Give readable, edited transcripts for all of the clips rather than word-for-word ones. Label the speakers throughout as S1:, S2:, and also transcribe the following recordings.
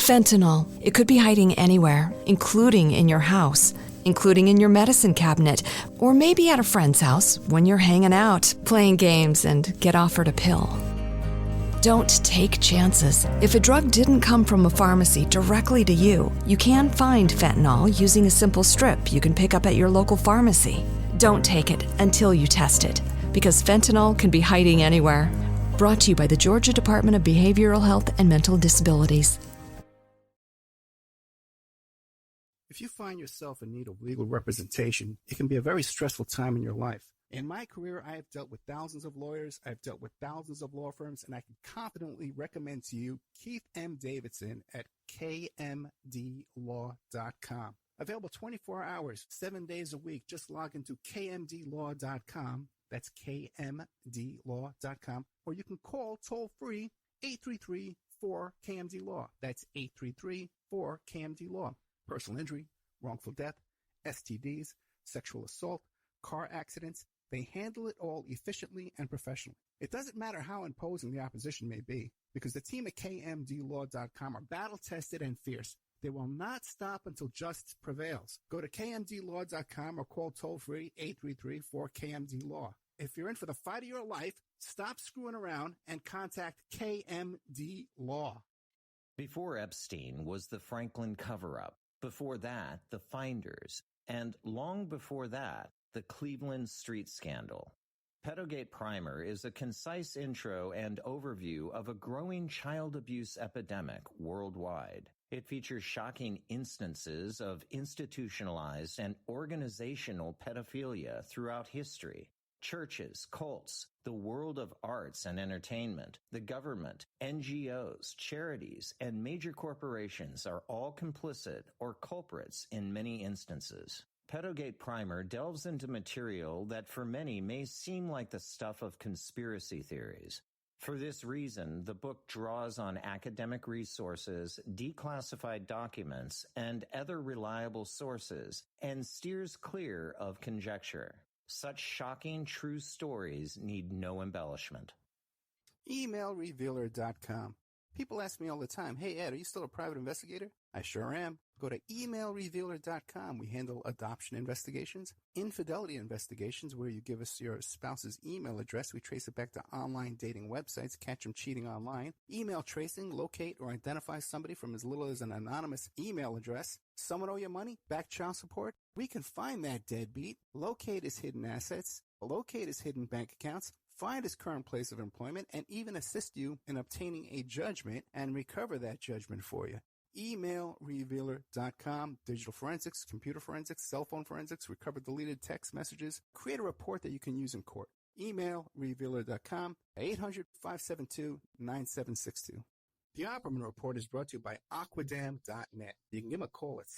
S1: Fentanyl. It could be hiding anywhere, including in your house, including in your medicine cabinet, or maybe at a friend's house when you're hanging out, playing games, and get offered a pill. Don't take chances. If a drug didn't come from a pharmacy directly to you, you can find fentanyl using a simple strip you can pick up at your local pharmacy. Don't take it until you test it, because fentanyl can be hiding anywhere. Brought to you by the Georgia Department of Behavioral Health and Mental Disabilities.
S2: If you find yourself in need of legal representation, it can be a very stressful time in your life. In my career, I have dealt with thousands of lawyers, I've dealt with thousands of law firms, and I can confidently recommend to you Keith M. Davidson at kmdlaw.com. Available 24 hours, 7 days a week. Just log into kmdlaw.com. That's kmdlaw.com. Or you can call toll-free 833-4KMD-LAW. That's 833-4KMD-LAW. Personal injury, wrongful death, STDs, sexual assault, car accidents. They handle it all efficiently and professionally. It doesn't matter how imposing the opposition may be, because the team at kmdlaw.com are battle-tested and fierce. They will not stop until justice prevails. Go to kmdlaw.com or call toll-free 833-4KMD-LAW. If you're in for the fight of your life, stop screwing around and contact KMD Law.
S3: Before Epstein was the Franklin cover-up. Before that, the Finders. And long before that, the Cleveland Street Scandal. Pedogate Primer is a concise intro and overview of a growing child abuse epidemic worldwide. It features shocking instances of institutionalized and organizational pedophilia throughout history. Churches, cults, the world of arts and entertainment, the government, NGOs, charities, and major corporations are all complicit or culprits in many instances. Pedogate Primer delves into material that for many may seem like the stuff of conspiracy theories. For this reason, the book draws on academic resources, declassified documents, and other reliable sources, and steers clear of conjecture. Such shocking true stories need no embellishment.
S2: Emailrevealer.com. People ask me all the time, hey Ed, are you still a private investigator? I sure am. Go to emailrevealer.com. We handle adoption investigations, infidelity investigations, where you give us your spouse's email address. We trace it back to online dating websites, catch them cheating online. Email tracing, locate or identify somebody from as little as an anonymous email address. Someone owe you money? Back child support? We can find that deadbeat, locate his hidden assets, locate his hidden bank accounts, find his current place of employment, and even assist you in obtaining a judgment and recover that judgment for you. Emailrevealer.com. Digital forensics, computer forensics, cell phone forensics, recover deleted text messages. Create a report that you can use in court. Emailrevealer.com, 800-572-9762. The Opperman Report is brought to you by Aquadam.net. You can give them a call at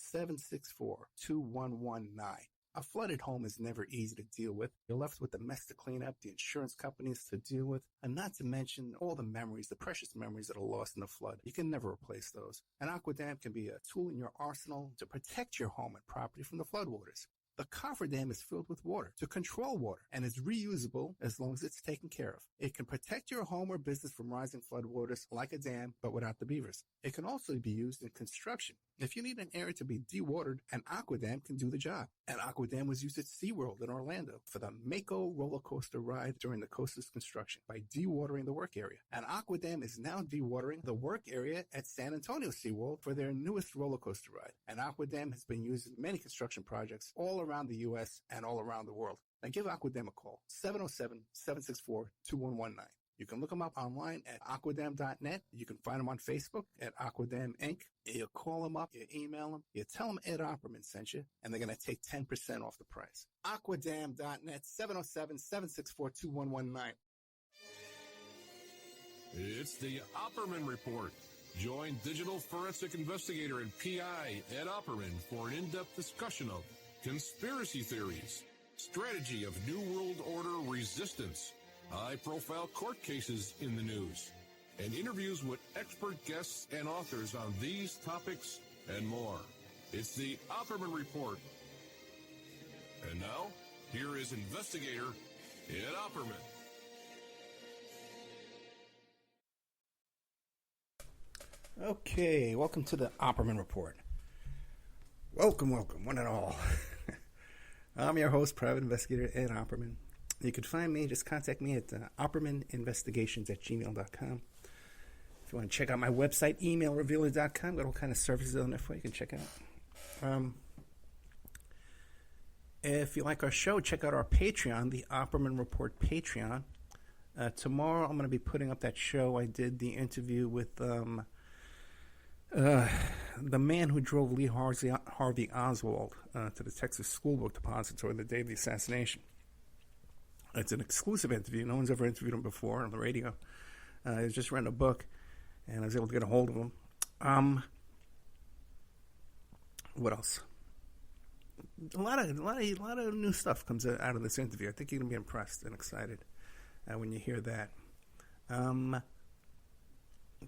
S2: 707-764-2119. A flooded home is never easy to deal with. You're left with the mess to clean up, the insurance companies to deal with, and not to mention all the memories, the precious memories that are lost in the flood. You can never replace those. And Aquadam can be a tool in your arsenal to protect your home and property from the floodwaters. The cofferdam is filled with water to control water and is reusable as long as it's taken care of. It can protect your home or business from rising floodwaters like a dam, but without the beavers. It can also be used in construction. If you need an area to be dewatered, an Aquadam can do the job. An Aquadam was used at SeaWorld in Orlando for the Mako roller coaster ride during the coaster's construction by dewatering the work area. An Aquadam is now dewatering the work area at San Antonio SeaWorld for their newest roller coaster ride. An Aquadam has been used in many construction projects all around the U.S. and all around the world. Now give Aquadam a call, 707-764-2119. You can look them up online at aquadam.net. You can find them on Facebook at Aquadam Inc. You call them up, you email them, you tell them Ed Opperman sent you, and they're going to take 10% off the price. Aquadam.net, 707-764-2119.
S4: It's the Opperman Report. Join digital forensic investigator and PI Ed Opperman for an in-depth discussion of conspiracy theories, strategy of New World Order resistance, high-profile court cases in the news, and interviews with expert guests and authors on these topics and more. It's the Opperman Report. And now, here is investigator Ed Opperman.
S2: Okay, welcome to the Opperman Report. Welcome, one and all. I'm your host, Private Investigator Ed Opperman. You can find me, just contact me at oppermaninvestigations@gmail.com. If you want to check out my website, emailrevealer.com, got all kind of services on there for you can check out. If you like our show, check out our Patreon, the Opperman Report Patreon. Tomorrow I'm going to be putting up that show. I did the interview with the man who drove Lee Harvey Oswald to the Texas School Book Depository the day of the assassination. It's an exclusive interview. No one's ever interviewed him before on the radio. He just read a book, and I was able to get a hold of him. What else? A lot of new stuff comes out of this interview. I think you're gonna be impressed and excited when you hear that.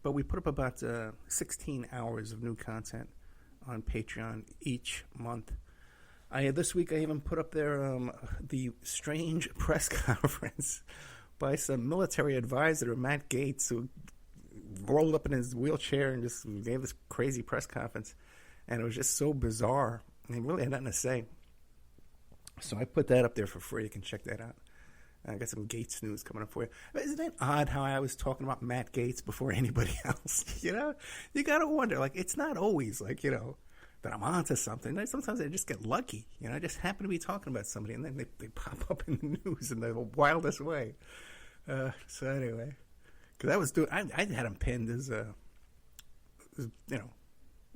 S2: But we put up about 16 hours of new content on Patreon each month. This week I even put up there the strange press conference by some military advisor, Matt Gaetz, who rolled up in his wheelchair and just gave this crazy press conference. And it was just so bizarre. And he really had nothing to say. So I put that up there for free. You can check that out. I got some Gates news coming up for you. Isn't it odd how I was talking about Matt Gaetz before anybody else? You know, you got to wonder, like, it's not always like, that I'm onto something. Sometimes I just get lucky. I just happen to be talking about somebody, and then they pop up in the news in the wildest way. So anyway, because I had him pinned as,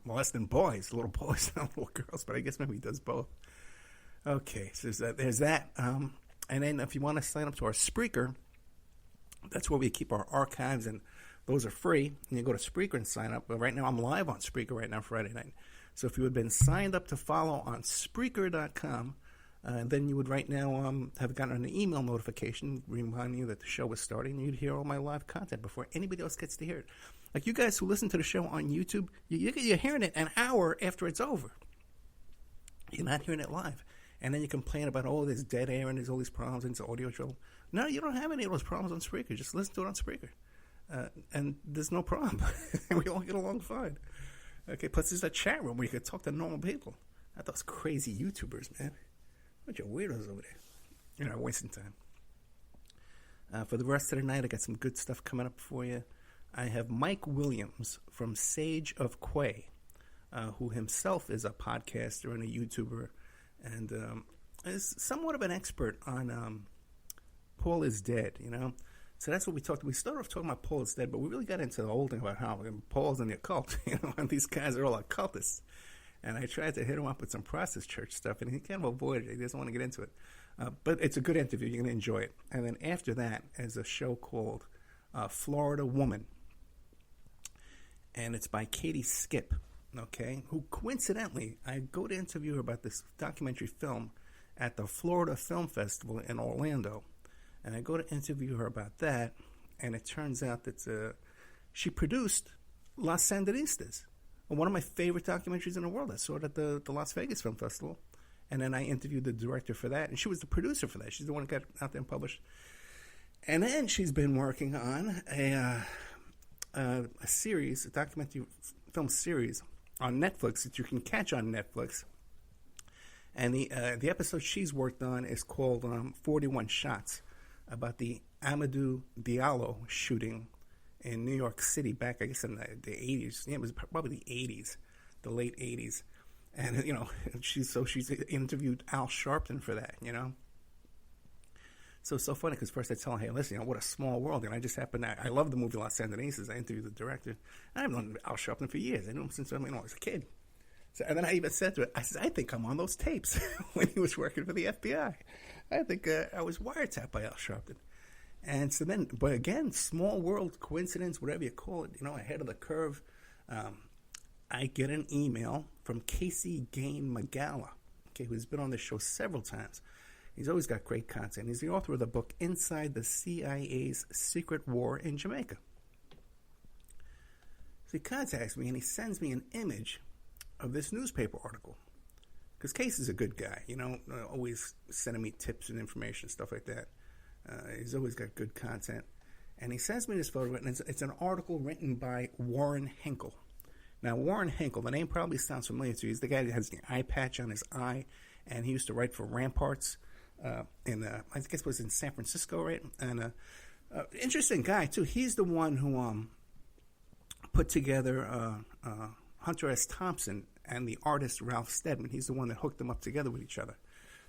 S2: molesting boys, little boys, not little girls, but I guess maybe he does both. Okay, so there's that. And then if you want to sign up to our Spreaker, that's where we keep our archives, and those are free. And you go to Spreaker and sign up. But right now I'm live on Spreaker right now, Friday night. So if you had been signed up to follow on Spreaker.com, then you would right now have gotten an email notification reminding you that the show was starting, and you'd hear all my live content before anybody else gets to hear it. Like you guys who listen to the show on YouTube, you're hearing it an hour after it's over. You're not hearing it live. And then you complain about, there's dead air and there's all these problems and it's audio trouble. No, you don't have any of those problems on Spreaker. Just listen to it on Spreaker. And there's no problem. We all get along fine. Okay, plus there's a chat room where you can talk to normal people. Not those crazy YouTubers, man. Bunch of weirdos over there. Wasting time. For the rest of the night, I got some good stuff coming up for you. I have Mike Williams from Sage of Quay, who himself is a podcaster and a YouTuber, and is somewhat of an expert on Paul is Dead, So that's what we talked about. We started off talking about Paul is Dead, but we really got into the whole thing about how Paul's in the occult, and these guys are all occultists. And I tried to hit him up with some process church stuff, and he kind of avoided it. He doesn't want to get into it. But it's a good interview. You're going to enjoy it. And then after that is a show called Florida Woman. And it's by Katie Skip, who coincidentally, I go to interview her about this documentary film at the Florida Film Festival in Orlando. And I go to interview her about that, and it turns out that she produced Las Sandinistas, one of my favorite documentaries in the world. I saw it at the Las Vegas Film Festival, and then I interviewed the director for that, and she was the producer for that. She's the one that got it out there and published. And then she's been working on a series, a documentary film series on Netflix that you can catch on Netflix. And the episode she's worked on is called 41 Shots, about the Amadou Diallo shooting in New York City back, I guess, in the 80s. Yeah, it was probably the 80s, the late 80s. And, she's interviewed Al Sharpton for that, So it's so funny because first I tell her, hey, listen, what a small world. And I just happened to, I love the movie Las Sandinistas. I interviewed the director. I've known Al Sharpton for years. I knew him since I was a kid. So, and then I even said to her, I said, I think I'm on those tapes when he was working for the FBI. I think I was wiretapped by Al Sharpton. And so then, but again, small world coincidence, whatever you call it, ahead of the curve. I get an email from Casey Gain Magala, who's been on this show several times. He's always got great content. He's the author of the book Inside the CIA's Secret War in Jamaica. So he contacts me and he sends me an image of this newspaper article. Because Casey's a good guy, always sending me tips and information, stuff like that. He's always got good content. And he sends me this photo, and it's an article written by Warren Henkel. Now, Warren Henkel, the name probably sounds familiar to you. He's the guy that has the eye patch on his eye, and he used to write for Ramparts I guess it was in San Francisco, right? And interesting guy, too. He's the one who put together Hunter S. Thompson and the artist Ralph Steadman. He's the one that hooked them up together with each other.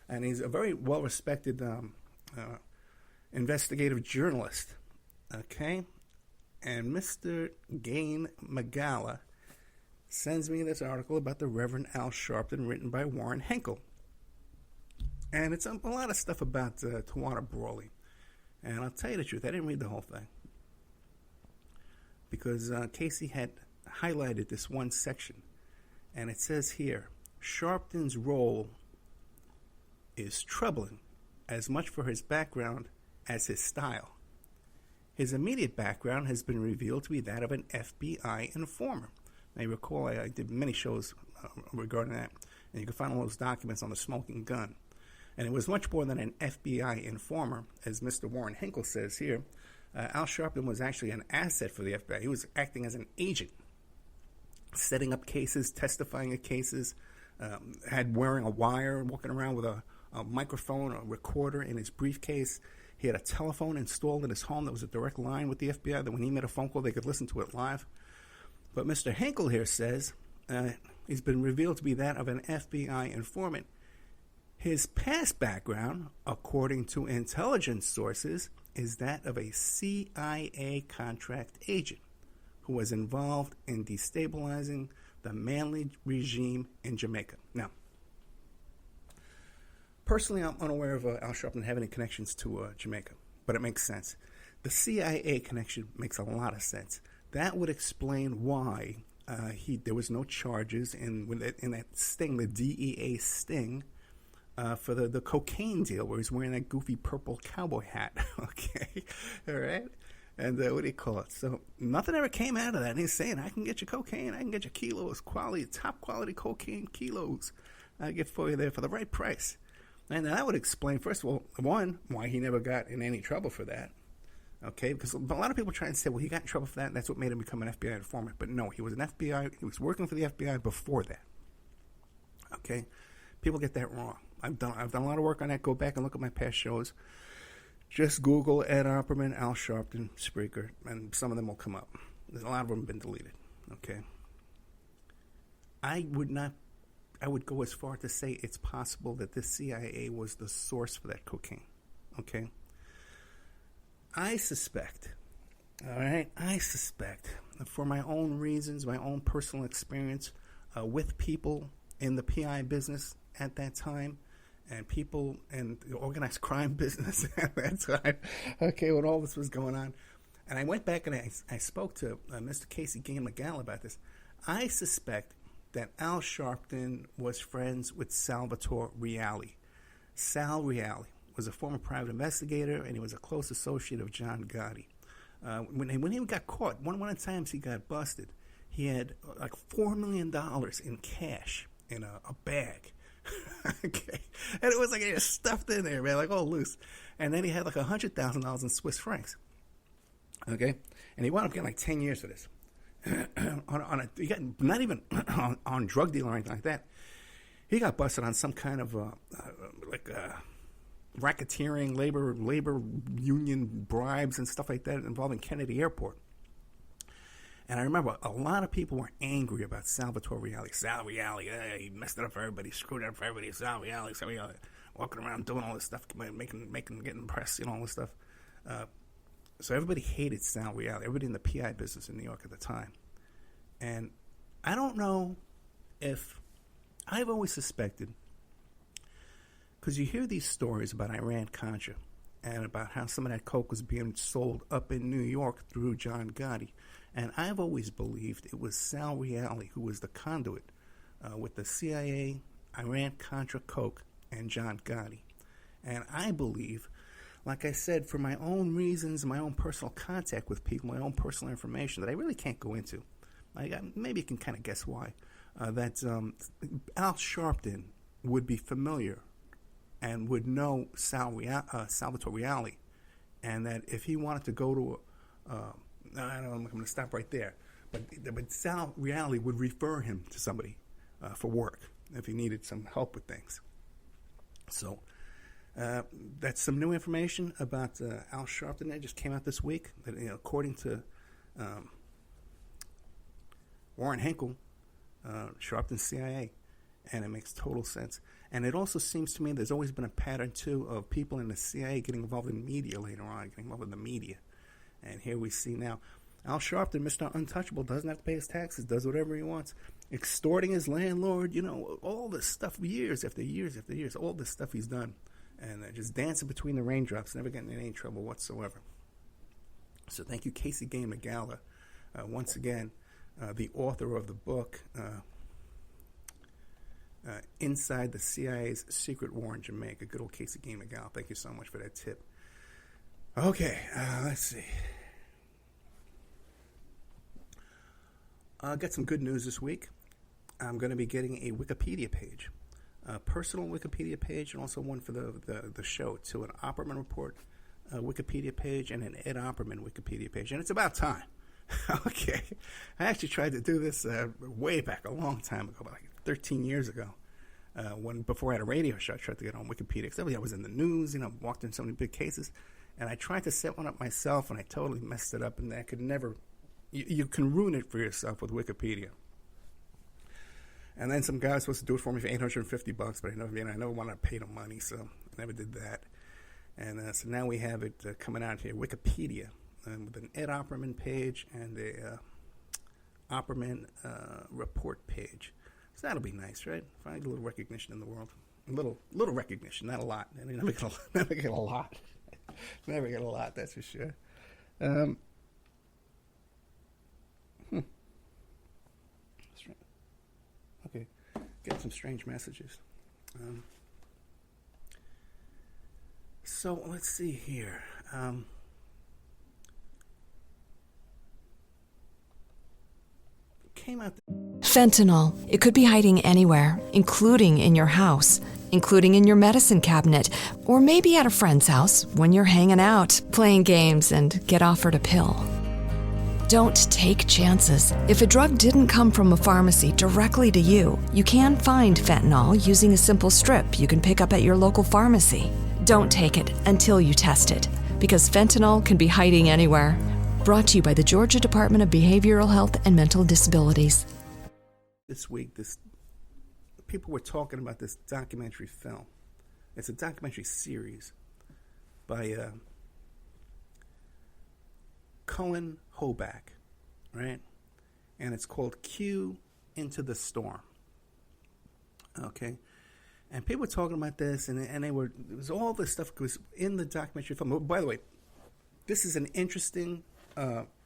S2: And he's a very well-respected investigative journalist. Okay? And Mr. Gain Magala sends me this article about the Reverend Al Sharpton written by Warren Henkel. And it's a lot of stuff about Tawana Brawley. And I'll tell you the truth, I didn't read the whole thing. Because Casey had highlighted this one section. And it says here, Sharpton's role is troubling, as much for his background as his style. His immediate background has been revealed to be that of an FBI informer. Now, you recall I did many shows regarding that, and you can find all those documents on the smoking gun. And it was much more than an FBI informer, as Mr. Warren Henkel says here. Al Sharpton was actually an asset for the FBI. He was acting as an agent, setting up cases, testifying at cases, had wearing a wire, walking around with a microphone, a recorder in his briefcase. He had a telephone installed in his home that was a direct line with the FBI, that when he made a phone call, they could listen to it live. But Mr. Henkel here says he's been revealed to be that of an FBI informant. His past background, according to intelligence sources, is that of a CIA contract agent who was involved in destabilizing the Manley regime in Jamaica. Now, personally, I'm unaware of Al Sharpton having any connections to Jamaica, but it makes sense. The CIA connection makes a lot of sense. That would explain why there was no charges in that sting, the DEA sting, for the cocaine deal, where he's wearing that goofy purple cowboy hat. Okay, all right. And what do you call it? So nothing ever came out of that. And he's saying, I can get you cocaine, I can get you kilos, top quality cocaine kilos. I get for you there for the right price. And that would explain, first of all, one, why he never got in any trouble for that. Okay, because a lot of people try and say, well, he got in trouble for that, and that's what made him become an FBI informant. But no, he was he was working for the FBI before that. Okay, people get that wrong. I've done a lot of work on that. Go back and look at my past shows. Just Google Ed Opperman, Al Sharpton, Spreaker, and some of them will come up. There's a lot of them have been deleted. Okay, I would go as far to say it's possible that the CIA was the source for that cocaine. Okay? I suspect, for my own reasons, my own personal experience with people in the PI business at that time, and people in the organized crime business at that time, okay, when all this was going on. And I went back and I spoke to Mr. Casey Gain Magala about this. I suspect that Al Sharpton was friends with Salvatore Reale. Sal Reale was a former private investigator, and he was a close associate of John Gotti. When he got caught, one of the times he got busted, he had like $4 million in cash in a bag. Okay, and it was like stuffed in there, man, like all loose. And then he had like $100,000 in Swiss francs. Okay, and he wound up getting like 10 years for this. He got not even on drug deal or anything like that. He got busted on some kind of racketeering, labor union bribes and stuff like that involving Kennedy Airport. And I remember a lot of people were angry about Salvatore Reale. Sal Reale, he messed it up for everybody, screwed it up for everybody. Sal Reale, walking around doing all this stuff, getting press, all this stuff. So everybody hated Sal Reale, everybody in the PI business in New York at the time. And I don't know if, I've always suspected, because you hear these stories about Iran-Contra and about how some of that coke was being sold up in New York through John Gotti. And I've always believed it was Sal Reale who was the conduit with the CIA, Iran-Contra coke, and John Gotti. And I believe, like I said, for my own reasons, my own personal contact with people, my own personal information that I really can't go into, maybe you can kind of guess why, that Al Sharpton would be familiar and would know Salvatore Reale, and that if he wanted to go to I'm going to stop right there. But Sal Reali would refer him to somebody for work if he needed some help with things. So that's some new information about Al Sharpton that just came out this week. That, according to Warren Hinkle, Sharpton's CIA, and it makes total sense. And it also seems to me there's always been a pattern, too, of people in the CIA getting involved in media later on, getting involved in the media. And here we see now Al Sharpton, Mr. Untouchable, doesn't have to pay his taxes, does whatever he wants, extorting his landlord, all this stuff, years after years after years, all this stuff he's done. And just dancing between the raindrops, never getting in any trouble whatsoever. So thank you, Casey Gay McGalla, once again, the author of the book, Inside the CIA's Secret War in Jamaica. Good old Casey Gay McGall. Thank you so much for that tip. Okay, let's see. I got some good news this week. I'm going to be getting a Wikipedia page, a personal Wikipedia page, and also one for the show, too. An Opperman Report Wikipedia page and an Ed Opperman Wikipedia page. And it's about time. Okay. I actually tried to do this way back a long time ago, like 13 years ago, before I had a radio show. I tried to get on Wikipedia because I was in the news, walked in so many big cases, and I tried to set one up myself, and I totally messed it up, and I could never. You can ruin it for yourself with Wikipedia. And then some guy was supposed to do it for me for $850, but I never wanted to pay the money, so I never did that. And so now we have it coming out here, Wikipedia, with an Ed Opperman page and a Opperman report page. So that'll be nice, right? Find a little recognition in the world. A little recognition, not a lot. I mean, never get a lot. Never get a lot, that's for sure. Okay, get some strange messages. So let's see here. Came out.
S1: Fentanyl. It could be hiding anywhere, including in your house, including in your medicine cabinet, or maybe at a friend's house when you're hanging out, playing games, and get offered a pill. Don't take chances. If a drug didn't come from a pharmacy directly to you, you can find fentanyl using a simple strip you can pick up at your local pharmacy. Don't take it until you test it, because fentanyl can be hiding anywhere. Brought to you by the Georgia Department of Behavioral Health and Mental Disabilities.
S2: This week, people were talking about this documentary film. It's a documentary series by Cohen Hoback, right? And it's called Q Into the Storm. Okay? And people were talking about this, and it was all this stuff was in the documentary film. By the way, this is an interesting,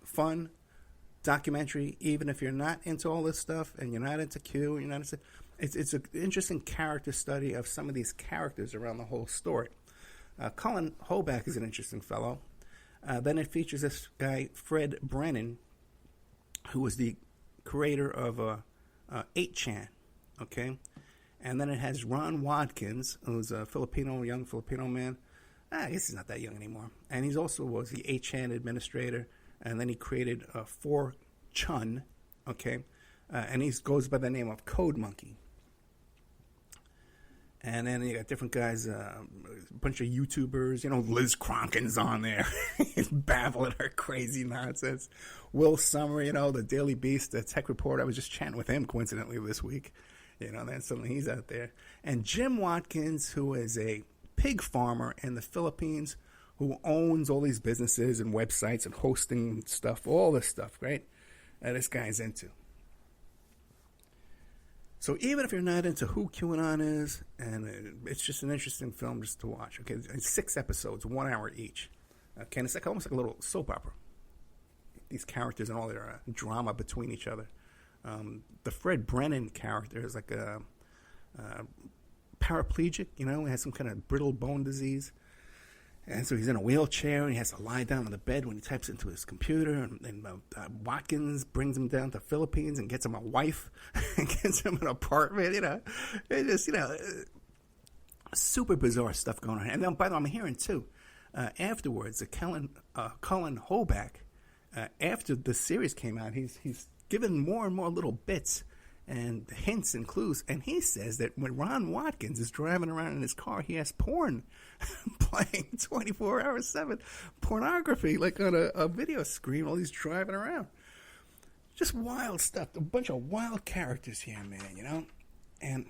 S2: fun documentary, even if you're not into all this stuff and you're not into Q, it's an interesting character study of some of these characters around the whole story. Colin Hoback is an interesting fellow. Then it features this guy, Fred Brennan, who was the creator of 8chan, okay? And then it has Ron Watkins, who's a young Filipino man. I guess he's not that young anymore. And he also was the 8chan administrator. And then he created 4chan, okay? And he goes by the name of Code Monkey. And then you got different guys, a bunch of YouTubers. Liz Cronkin's on there. He's babbling her crazy nonsense. Will Summer, the Daily Beast, the tech reporter. I was just chatting with him, coincidentally, this week. Then suddenly he's out there. And Jim Watkins, who is a pig farmer in the Philippines, who owns all these businesses and websites and hosting stuff, all this stuff, right? That this guy's into. So even if you're not into who QAnon is, and it's just an interesting film just to watch. Okay, it's 6 episodes, 1 hour each. Okay, and it's almost like a little soap opera. These characters and all their drama between each other. The Fred Brennan character is like a paraplegic, he has some kind of brittle bone disease. And so he's in a wheelchair, and he has to lie down on the bed when he types into his computer. And Watkins brings him down to the Philippines and gets him a wife and gets him an apartment. It's just, super bizarre stuff going on. And then, by the way, I'm hearing, too, afterwards, Colin Hoback after the series came out, he's given more and more little bits and hints and clues. And he says that when Ron Watkins is driving around in his car, he has porn playing 24 hours 7, pornography, like on a video screen while he's driving around. Just wild stuff. A bunch of wild characters here, man, you know? And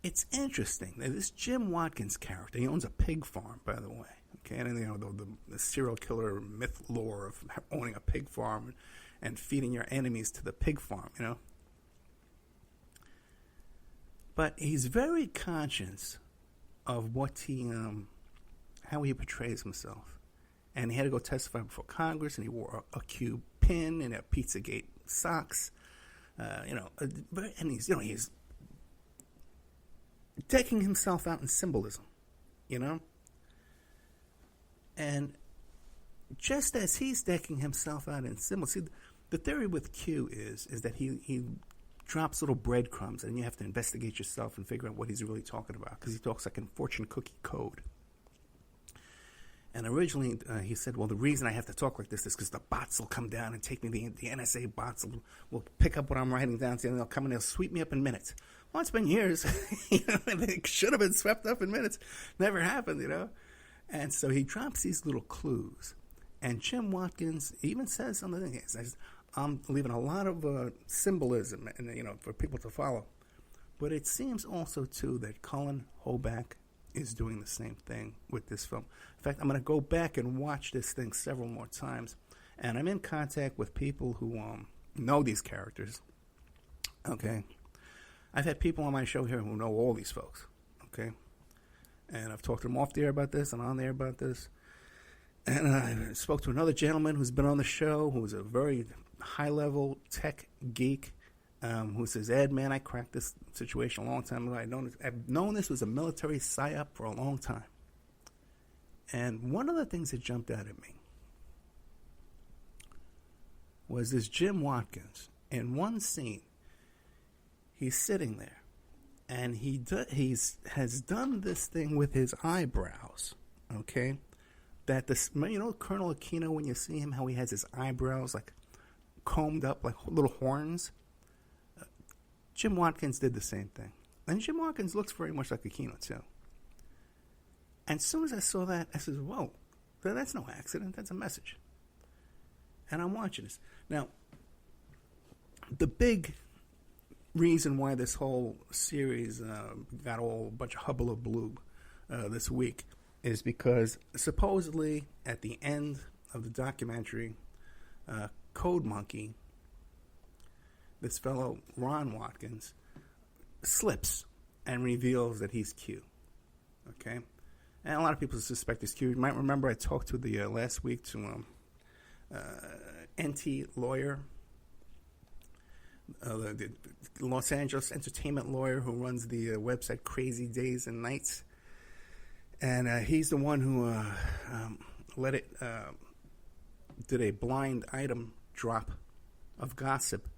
S2: it's interesting that this Jim Watkins character, he owns a pig farm, by the way. Okay, and you know the serial killer myth lore of owning a pig farm and feeding your enemies to the pig farm, you know. But he's very conscious of what how he portrays himself, and he had to go testify before Congress, and he wore a Q pin and a Pizzagate socks, you know, and he's decking himself out in symbolism, you know. And just as he's decking himself out in symbols, see, the theory with Q is that he drops little breadcrumbs, and you have to investigate yourself and figure out what he's really talking about, because he talks like in fortune cookie code. And originally he said, well, the reason I have to talk like this is because the bots will come down and take me, the NSA bots will pick up what I'm writing down, and they'll come and they'll sweep me up in minutes. Well, it's been years. You know, it should have been swept up in minutes. Never happened, you know. And so he drops these little clues. And Jim Watkins even says something. He says, I'm leaving a lot of symbolism, and you know, for people to follow. But it seems also, too, that Cullen Hoback is doing the same thing with this film. In fact, I'm going to go back and watch this thing several more times. And I'm in contact with people who know these characters. Okay. I've had people on my show here who know all these folks. Okay. And I've talked to them off the air about this and on the air about this. And I spoke to another gentleman who's been on the show, who's a very high-level tech geek, who says, Ed, man, I cracked this situation a long time ago. I've known this was a military psyop for a long time. And one of the things that jumped out at me was this Jim Watkins. In one scene, he's sitting there, and he has done this thing with his eyebrows, okay? That this, you know, Colonel Aquino, when you see him, how he has his eyebrows like combed up like little horns. Jim Watkins did the same thing, and Jim Watkins looks very much like Aquino too. And as soon as I saw that, I said, "Whoa, that's no accident. That's a message." And I'm watching this now. The big reason why this whole series got a bunch of hubbubaloo this week is because supposedly at the end of the documentary, Code Monkey, this fellow Ron Watkins, slips and reveals that he's Q. Okay? And a lot of people suspect he's Q. You might remember I talked to the last week to NT Lawyer, the Los Angeles entertainment lawyer who runs the website Crazy Days and Nights. And he's the one who did a blind item drop of gossip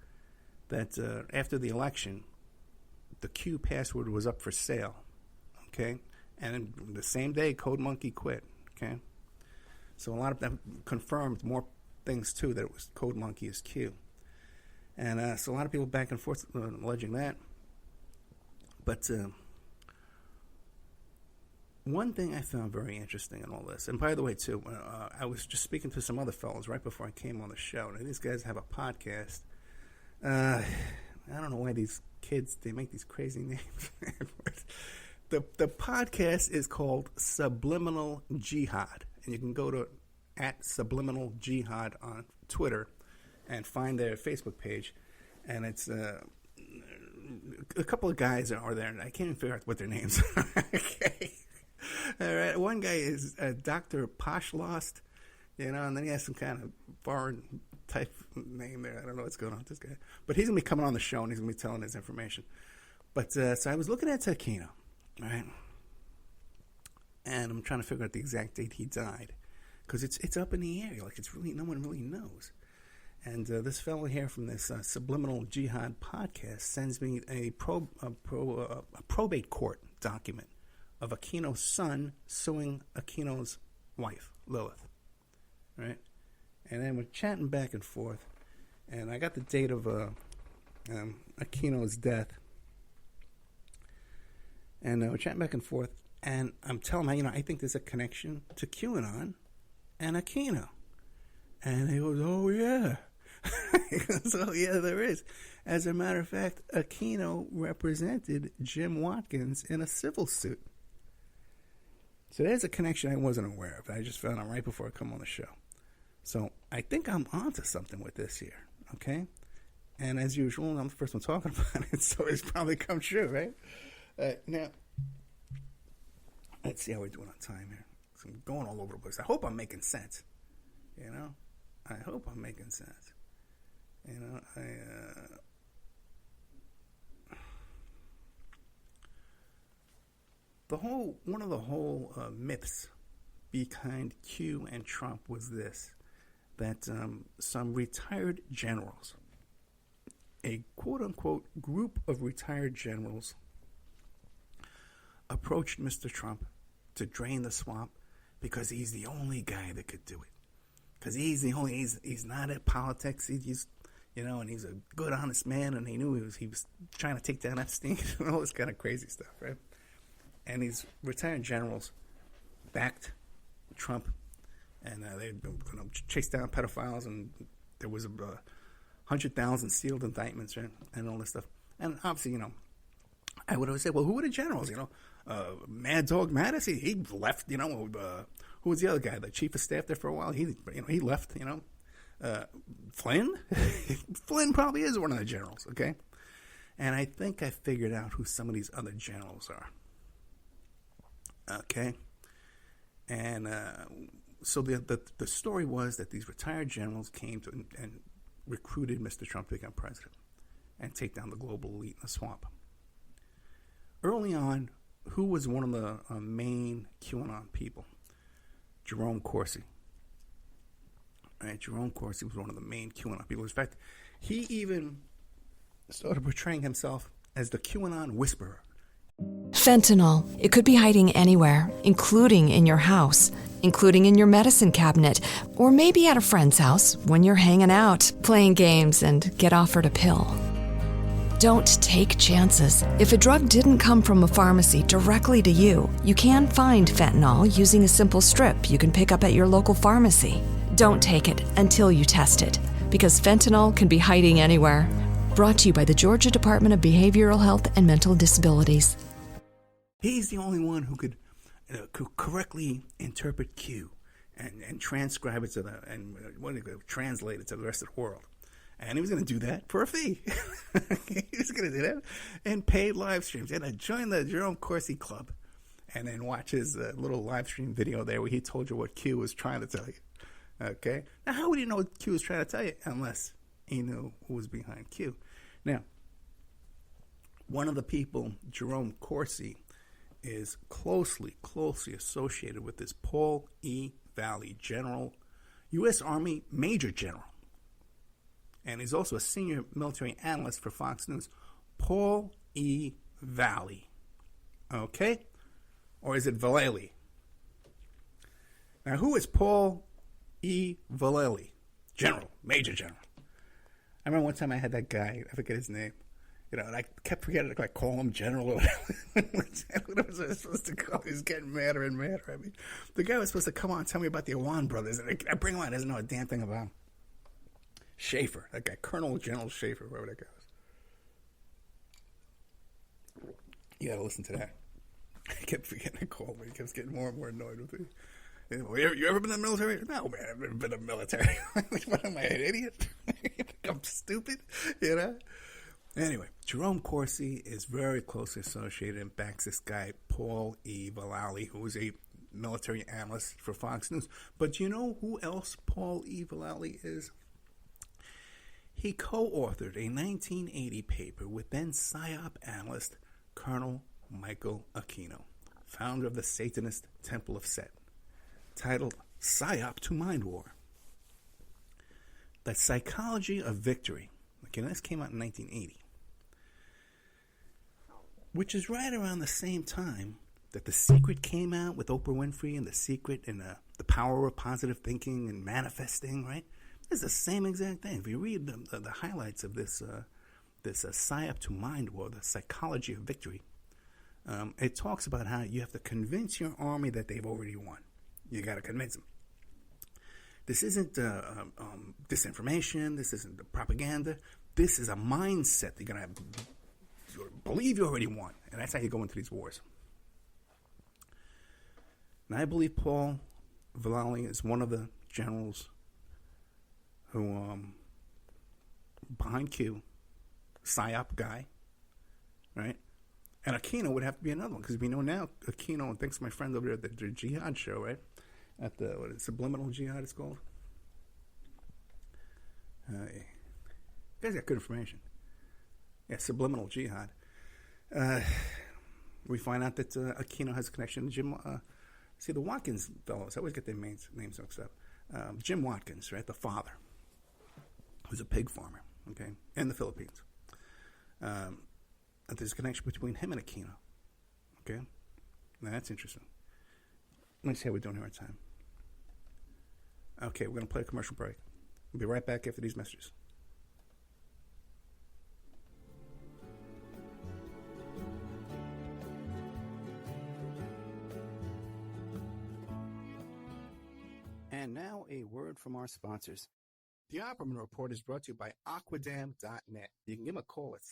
S2: that after the election, the Q password was up for sale, okay? And the same day, Code Monkey quit, okay? So a lot of them confirmed more things, too, that it was Code Monkey is Q. And so a lot of people back and forth alleging that. But one thing I found very interesting in all this, and by the way, too, I was just speaking to some other fellows right before I came on the show. Now, these guys have a podcast. I don't know why these kids, they make these crazy names. The podcast is called Subliminal Jihad, and you can go to @Subliminal Jihad on Twitter and find their Facebook page, and it's a couple of guys are there, and I can't even figure out what their names are. Okay. All right. One guy is Dr. Poshlost, you know, and then he has some kind of foreign type name there. I don't know what's going on with this guy. But he's going to be coming on the show, and he's going to be telling his information. But so I was looking at Aquino, right? And I'm trying to figure out the exact date he died, because it's up in the air. Like, it's really, no one really knows. And this fellow here from this Subliminal Jihad podcast sends me a probate court document of Aquino's son suing Aquino's wife, Lilith. right? And then we're chatting back and forth, and I got the date of Aquino's death, and we're chatting back and forth, and I'm telling him, I think there's a connection to QAnon and Aquino. And he goes, oh, yeah. He goes, oh, yeah, there is. As a matter of fact, Aquino represented Jim Watkins in a civil suit. So there's a connection I wasn't aware of. I just found out right before I come on the show. So I think I'm onto something with this here, okay? And as usual, I'm the first one talking about it, so it's probably come true, right? Now, let's see how we're doing on time here. So I'm going all over the place. I hope I'm making sense, I hope I'm making sense. One of the myths behind Q and Trump was this, that some retired generals, a quote-unquote group of retired generals, approached Mr. Trump to drain the swamp because he's the only guy that could do it. Because he's not at politics, he's and he's a good, honest man, and he knew he was trying to take down Epstein and all this kind of crazy stuff, right? And these retired generals backed Trump, and they chased down pedophiles, and there was 100,000 sealed indictments, right? And all this stuff. And obviously, I would always say, well, who were the generals? Mad Dog Mattis, he left. Who was the other guy, the chief of staff there for a while? He left. Flynn. Flynn probably is one of the generals. Okay, and I think I figured out who some of these other generals are. Okay, and so the story was that these retired generals came to and recruited Mr. Trump to become president and take down the global elite in the swamp. Early on, who was one of the main QAnon people? Jerome Corsi. Right, Jerome Corsi was one of the main QAnon people. In fact, he even started portraying himself as the QAnon whisperer.
S1: Fentanyl. It could be hiding anywhere, including in your house, including in your medicine cabinet, or maybe at a friend's house when you're hanging out, playing games, and get offered a pill. Don't take chances. If a drug didn't come from a pharmacy directly to you, you can find fentanyl using a simple strip you can pick up at your local pharmacy. Don't take it until you test it, because fentanyl can be hiding anywhere. Brought to you by the Georgia Department of Behavioral Health and Mental Disabilities.
S2: He's the only one who could correctly interpret Q and transcribe it translate it to the rest of the world. And he was going to do that for a fee. He was going to do that and paid live streams. And join the Jerome Corsi Club and then watch his little live stream video there where he told you what Q was trying to tell you. Okay? Now, how would you know what Q was trying to tell you unless he knew who was behind Q? Now, one of the people, Jerome Corsi, is closely associated with this Paul E. Valley, General, U.S. Army Major General. And he's also a senior military analyst for Fox News. Paul E. Valley. Okay? Or is it Vallely? Now, who is Paul E. Vallely? General, Major General. I remember one time I had that guy, I forget his name, and I kept forgetting to call him General or whatever was I supposed to call him? He was getting madder and madder. I mean, the guy was supposed to come on and tell me about the Awan brothers, and I bring him on, doesn't know a damn thing about him. Schaefer, that guy, Colonel General Schaefer, whoever that guy was. You gotta listen to that. I kept forgetting to call him, but he kept getting more and more annoyed with me. You ever been in the military? No, man, I've never been in the military. What am I, an idiot? I'm stupid, Anyway, Jerome Corsi is very closely associated and backs this guy, Paul E. Vallely, who is a military analyst for Fox News. But do you know who else Paul E. Vallely is? He co-authored a 1980 paper with then PSYOP analyst Colonel Michael Aquino, founder of the Satanist Temple of Set, titled PSYOP to Mind War. The Psychology of Victory. Okay, this came out in 1980. Which is right around the same time that The Secret came out with Oprah Winfrey and The Secret and the power of positive thinking and manifesting, right? It's the same exact thing. If you read the highlights of this psyop to mind war, the psychology of victory, it talks about how you have to convince your army that they've already won. You got to convince them. This isn't disinformation. This isn't propaganda. This is a mindset. You're going to believe you already won. And that's how you go into these wars. And I believe Paul Vallely is one of the generals who, behind Q, PSYOP guy, right? And Aquino would have to be another one, because we know now Aquino, and thanks to my friend over there at the Jihad show, right? At the Subliminal Jihad, it's called. You guys got good information. Yeah, Subliminal Jihad. We find out that Aquino has a connection to Jim. See, the Watkins fellows, I always get their names mixed up. Jim Watkins, right? The father, who's a pig farmer, okay, in the Philippines. There's a connection between him and Aquino. Okay? Now, that's interesting. Let me see how we're doing here on time. Okay, we're going to play a commercial break. We'll be right back after these messages. And now a word from our sponsors. The Opperman Report is brought to you by Aquadam.net. You can give them a call at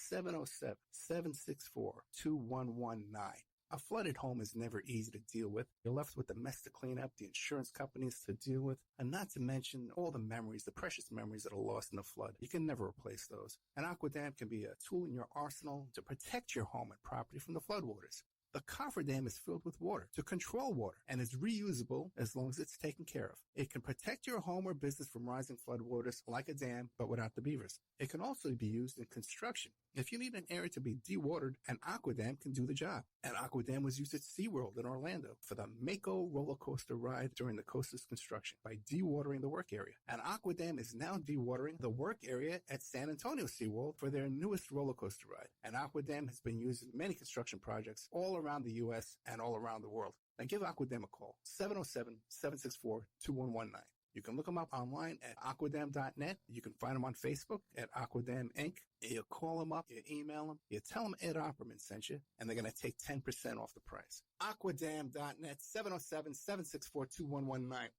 S2: 707-764-2119. A flooded home is never easy to deal with. You're left with the mess to clean up, the insurance companies to deal with, and not to mention all the memories, the precious memories that are lost in the flood. You can never replace those. And Aquadam can be a tool in your arsenal to protect your home and property from the floodwaters. The cofferdam is filled with water to control water and is reusable as long as it's taken care of. It can protect your home or business from rising floodwaters like a dam, but without the beavers. It can also be used in construction. If you need an area to be dewatered, an Aquadam can do the job. An Aquadam was used at SeaWorld in Orlando for the Mako roller coaster ride during the coaster's construction by dewatering the work area. An Aquadam is now dewatering the work area at San Antonio SeaWorld for their newest roller coaster ride. An Aquadam has been used in many construction projects all around the U.S. and all around the world. Now give Aquadam a call, 707-764-2119. You can look them up online at aquadam.net. You can find them on Facebook at Aquadam Inc. You call them up, you email them, you tell them Ed Opperman sent you, and they're going to take 10% off the price. Aquadam.net, 707-764-2119.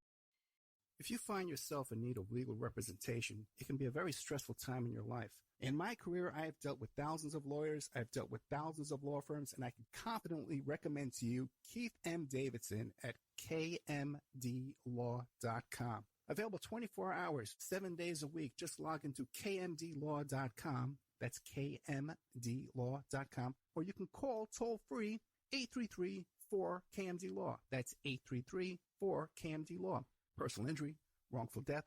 S2: If you find yourself in need of legal representation, it can be a very stressful time in your life. In my career, I have dealt with thousands of lawyers, I've dealt with thousands of law firms, and I can confidently recommend to you Keith M. Davidson at kmdlaw.com. Available 24 hours, 7 days a week. Just log into kmdlaw.com. That's kmdlaw.com. Or you can call toll-free 833-4KMD-LAW. That's 833-4KMD-LAW. Personal injury, wrongful death,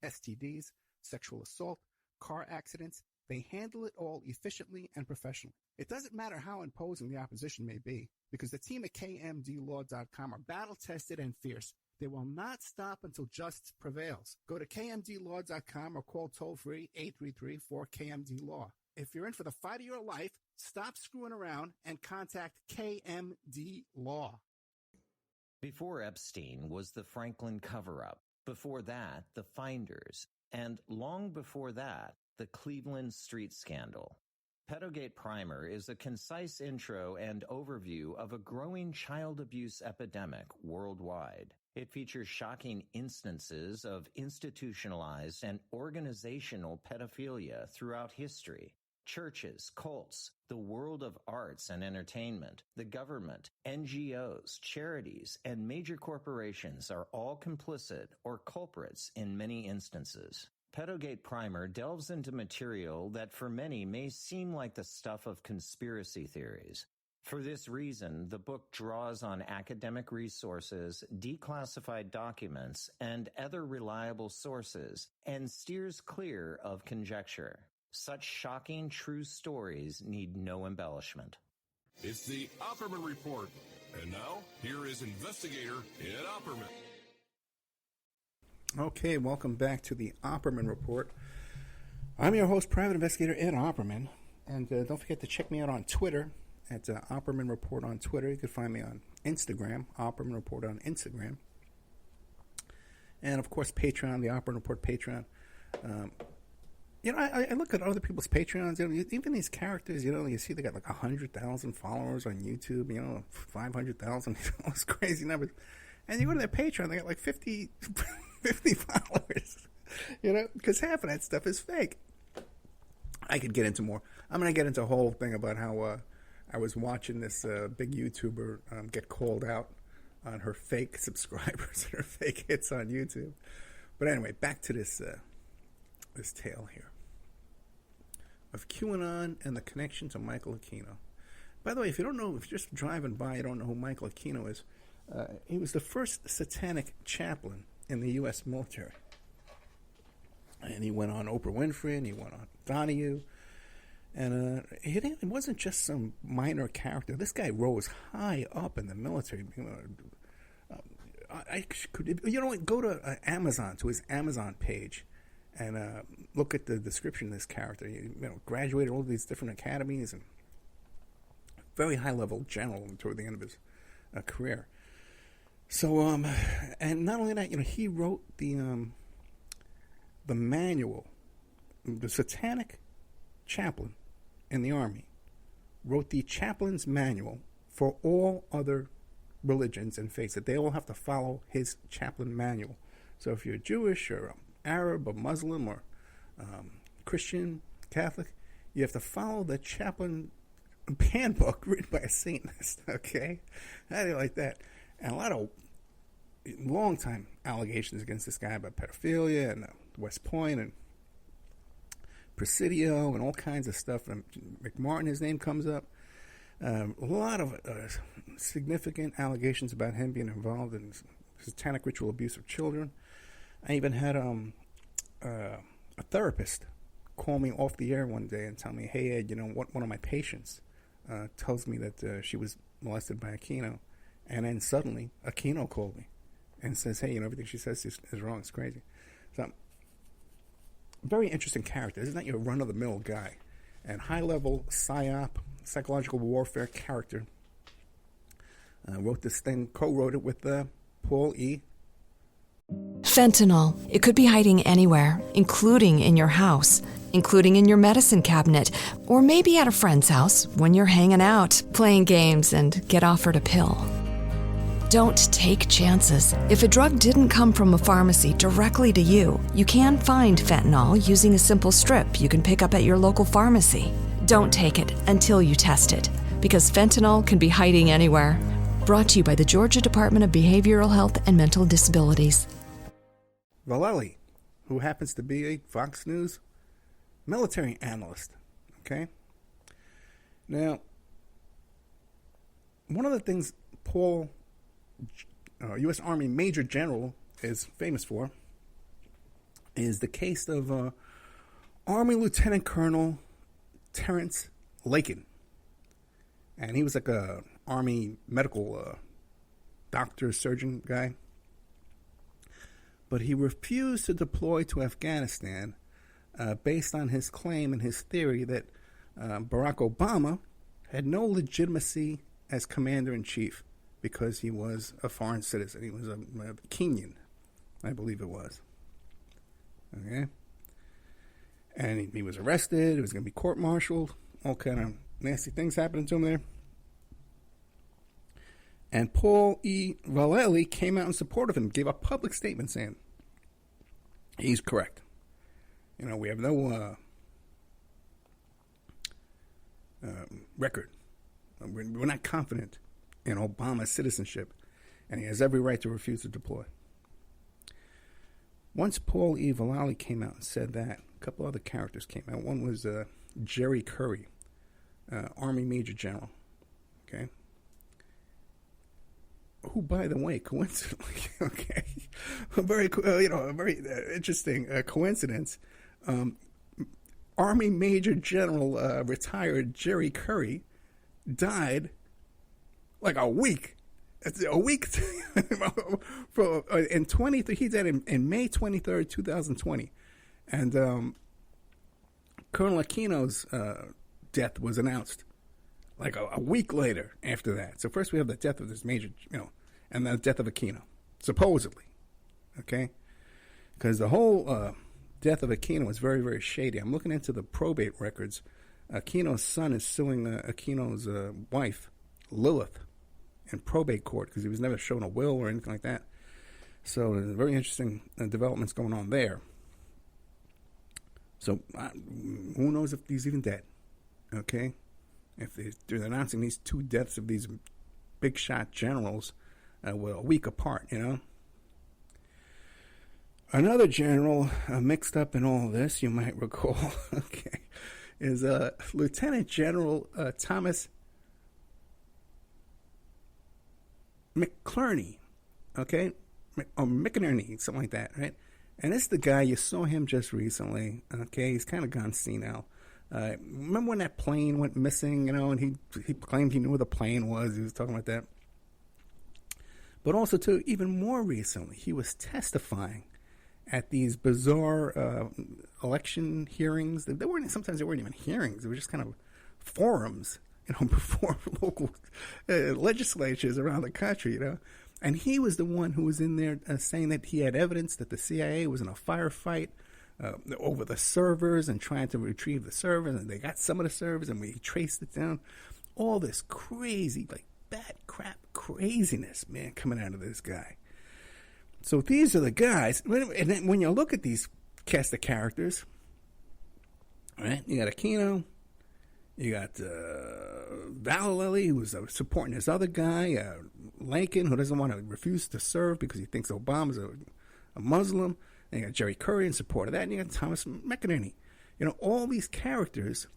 S2: STDs, sexual assault, car accidents. They handle it all efficiently and professionally. It doesn't matter how imposing the opposition may be, because the team at kmdlaw.com are battle-tested and fierce. They will not stop until justice prevails. Go to kmdlaw.com or call toll-free 833-4KMD-LAW. If you're in for the fight of your life, stop screwing around and contact KMD Law.
S3: Before Epstein was the Franklin cover-up. Before that, the Finders. And long before that, the Cleveland street scandal. Pedogate Primer is a concise intro and overview of a growing child abuse epidemic worldwide. It features shocking instances of institutionalized and organizational pedophilia throughout history. Churches, cults, the world of arts and entertainment, the government, NGOs, charities, and major corporations are all complicit or culprits in many instances. Pedogate Primer delves into material that for many may seem like the stuff of conspiracy theories. For this reason, the book draws on academic resources, declassified documents, and other reliable sources, and steers clear of conjecture. Such shocking true stories need no embellishment.
S4: It's the Opperman Report. And now, here is investigator Ed Opperman.
S2: Okay, welcome back to the Opperman Report. I'm your host, Private Investigator Ed Opperman. And don't forget to check me out on Twitter at Opperman Report on Twitter. You can find me on Instagram, Opperman Report on Instagram. And, of course, Patreon, the Opperman Report Patreon. I look at other people's Patreons. Even these characters, you see they got like 100,000 followers on YouTube, 500,000, those crazy numbers. And you go to their Patreon, they got like 50 followers, because half of that stuff is fake. I could get into more. I'm going to get into a whole thing about how I was watching this big YouTuber get called out on her fake subscribers and her fake hits on YouTube. But anyway, back to this tale here of QAnon and the connection to Michael Aquino. By the way, if you're just driving by, you don't know who Michael Aquino is, he was the first satanic chaplain in the U.S. military. And he went on Oprah Winfrey, and he went on Donahue. And it wasn't just some minor character. This guy rose high up in the military. Go to Amazon, to his Amazon page, and look at the description of this character. Graduated all these different academies, and very high-level general toward the end of his career. So, and not only that, he wrote the manual. The satanic chaplain in the Army wrote the chaplain's manual for all other religions and faiths, that they all have to follow his chaplain manual. So if you're Jewish or Arab or Muslim or Christian, Catholic, you have to follow the chaplain handbook written by a Satanist, okay? How do you like that? And a lot of long-time allegations against this guy about pedophilia and West Point and Presidio and all kinds of stuff. And McMartin, his name comes up. A lot of significant allegations about him being involved in satanic ritual abuse of children. I even had a therapist call me off the air one day and tell me, hey, Ed, one of my patients tells me that she was molested by Aquino. And then suddenly, Aquino called me and says, hey, everything she says is wrong. It's crazy. So, very interesting character. This is not your run-of-the-mill guy. And high-level psyop, psychological warfare character. Wrote this thing, co-wrote it with Paul E.
S1: Fentanyl. It could be hiding anywhere, including in your house, including in your medicine cabinet, or maybe at a friend's house when you're hanging out, playing games, and get offered a pill. Don't take chances. If a drug didn't come from a pharmacy directly to you, you can find fentanyl using a simple strip you can pick up at your local pharmacy. Don't take it until you test it, because fentanyl can be hiding anywhere. Brought to you by the Georgia Department of Behavioral Health and Mental Disabilities.
S2: Vallely, who happens to be a Fox News military analyst. Okay? Now, one of the things Paul, U.S. Army Major General, is famous for is the case of Army Lieutenant Colonel Terrence Lakin. And he was like a Army medical doctor, surgeon guy. But he refused to deploy to Afghanistan based on his claim and his theory that Barack Obama had no legitimacy as commander-in-chief because he was a foreign citizen. He was a Kenyan, I believe it was. Okay? And he was arrested. He was going to be court-martialed. All kind of nasty things happening to him there. And Paul E. Vallely came out in support of him, gave a public statement saying he's correct. We have no record. We're not confident in Obama's citizenship, and he has every right to refuse to deploy. Once Paul E. Vallely came out and said that, a couple other characters came out. One was Jerry Curry, Army Major General. Okay. Who, by the way, coincidentally, okay, a very interesting coincidence. Army Major General retired Jerry Curry died like a week. A week in 23. He died in May 23rd, 2020, and Colonel Aquino's death was announced like a week later after that. So first we have the death of this major, and the death of Aquino, supposedly. Okay? Because the whole death of Aquino was very, very shady. I'm looking into the probate records. Aquino's son is suing Aquino's wife, Lilith, in probate court because he was never shown a will or anything like that. So there's very interesting developments going on there. So who knows if he's even dead? Okay? If they're announcing these two deaths of these big shot generals were a week apart, Another general mixed up in all this, you might recall, okay, is Lieutenant General Thomas McClerney, okay? Or McInerney, something like that, right? And this is the guy, you saw him just recently, okay? He's kind of gone senile. Remember when that plane went missing, and he claimed he knew where the plane was. He was talking about that. But also, too, even more recently, he was testifying at these bizarre election hearings. Sometimes they weren't even hearings. They were just kind of forums, before local legislatures around the country, And he was the one who was in there saying that he had evidence that the CIA was in a firefight over the servers and trying to retrieve the servers, and they got some of the servers, and we traced it down. All this crazy, like bat crap craziness, man, coming out of this guy. So these are the guys, and then when you look at these cast of characters, right? You got Aquino, you got Vallely, who's supporting this other guy, Lincoln, who doesn't want to refuse to serve because he thinks Obama's a Muslim. And you got Jerry Curry in support of that, and you got Thomas McInerney. All these characters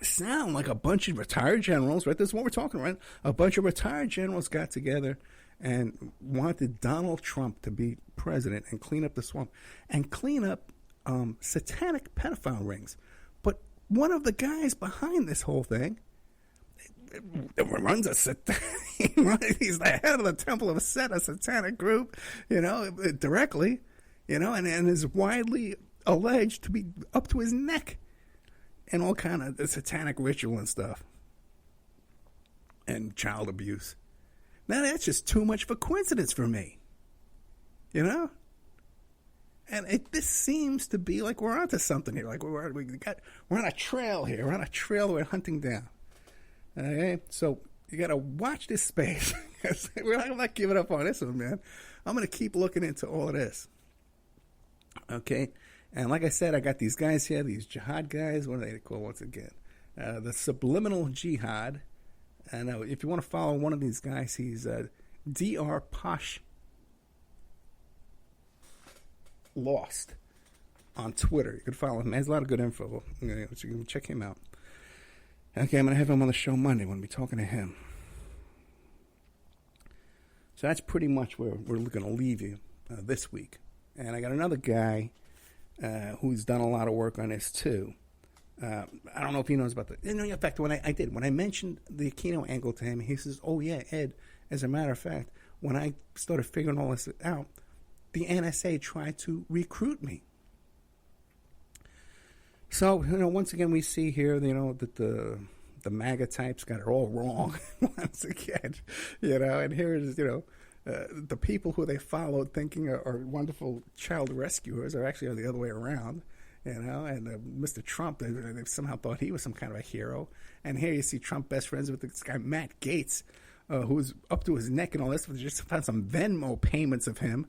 S2: sound like a bunch of retired generals, right? This is what we're talking about. A bunch of retired generals got together and wanted Donald Trump to be president and clean up the swamp and clean up satanic pedophile rings. But one of the guys behind this whole thing runs he's the head of the Temple of Set, a satanic group, directly, and is widely alleged to be up to his neck in all kind of satanic ritual and stuff and child abuse. Now that's just too much of a coincidence for me, And this seems to be like we're onto something here. Like we're on a trail here. We're on a trail we're hunting down. Okay, so you got to watch this space. I'm not giving up on this one, man. I'm going to keep looking into all of this. Okay, and like I said, I got these guys here, these jihad guys. What are they called once again? The subliminal jihad. And if you want to follow one of these guys, he's Dr. Posh Lost on Twitter. You can follow him. He has a lot of good info. So you can check him out. Okay, I'm going to have him on the show Monday when we talking to him. So that's pretty much where we're going to leave you this week. And I got another guy who's done a lot of work on this too. I don't know if he knows about the... In fact, when I mentioned the Aquino angle to him, he says, "Oh yeah, Ed, as a matter of fact, when I started figuring all this out, the NSA tried to recruit me." So, once again, we see here, that the MAGA types got it all wrong once again, and here it is, the people who they followed thinking are wonderful child rescuers are actually the other way around, and Mr. Trump, they somehow thought he was some kind of a hero. And here you see Trump best friends with this guy, Matt Gaetz, who's up to his neck and all this. Just found some Venmo payments of him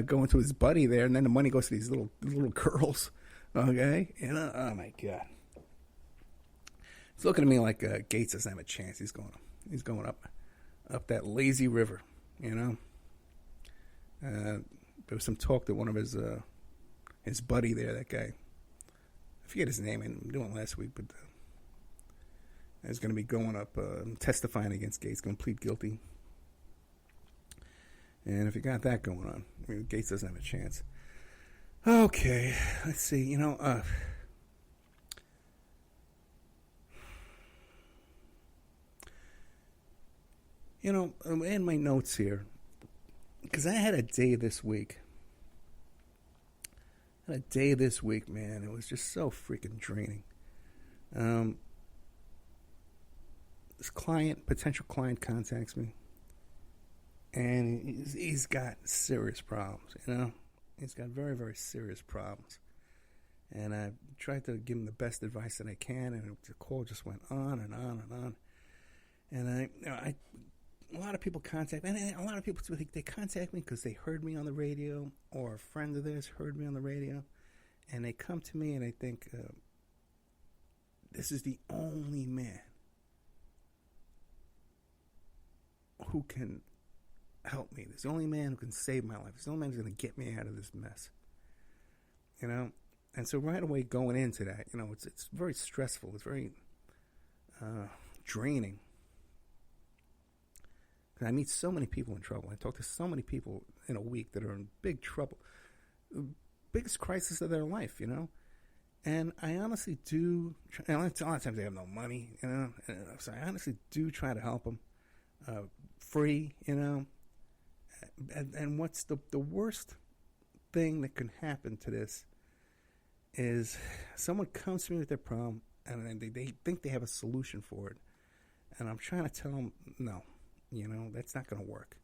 S2: going to his buddy there, and then the money goes to these little girls. Okay, oh my God, it's looking to me like Gates doesn't have a chance. He's going up that lazy river. There was some talk that one of his buddy there, that guy, I forget his name, I didn't do it last week, but is going to be going up testifying against Gates, going to plead guilty. And if you got that going on, Gates doesn't have a chance. Okay, let's see. In my notes here, because I had a day this week. Man. It was just so freaking draining. this potential client contacts me, and he's got serious problems, He's got very, very serious problems. And I tried to give him the best advice that I can, and the call just went on and on and on. And a lot of people contact me, and a lot of people, they contact me because they heard me on the radio, or a friend of theirs heard me on the radio, and they come to me and they think, this is the only man who can help me. This is the only man who can save my life. This is the only man who's going to get me out of this mess. And so right away going into that, it's very stressful. It's very draining. Because I meet so many people in trouble. I talk to so many people in a week that are in big trouble. The biggest crisis of their life, And I honestly do, a lot of times they have no money, So I honestly do try to help them free, And what's the worst thing that can happen to this is someone comes to me with their problem, and they think they have a solution for it. And I'm trying to tell them, no, that's not going to work.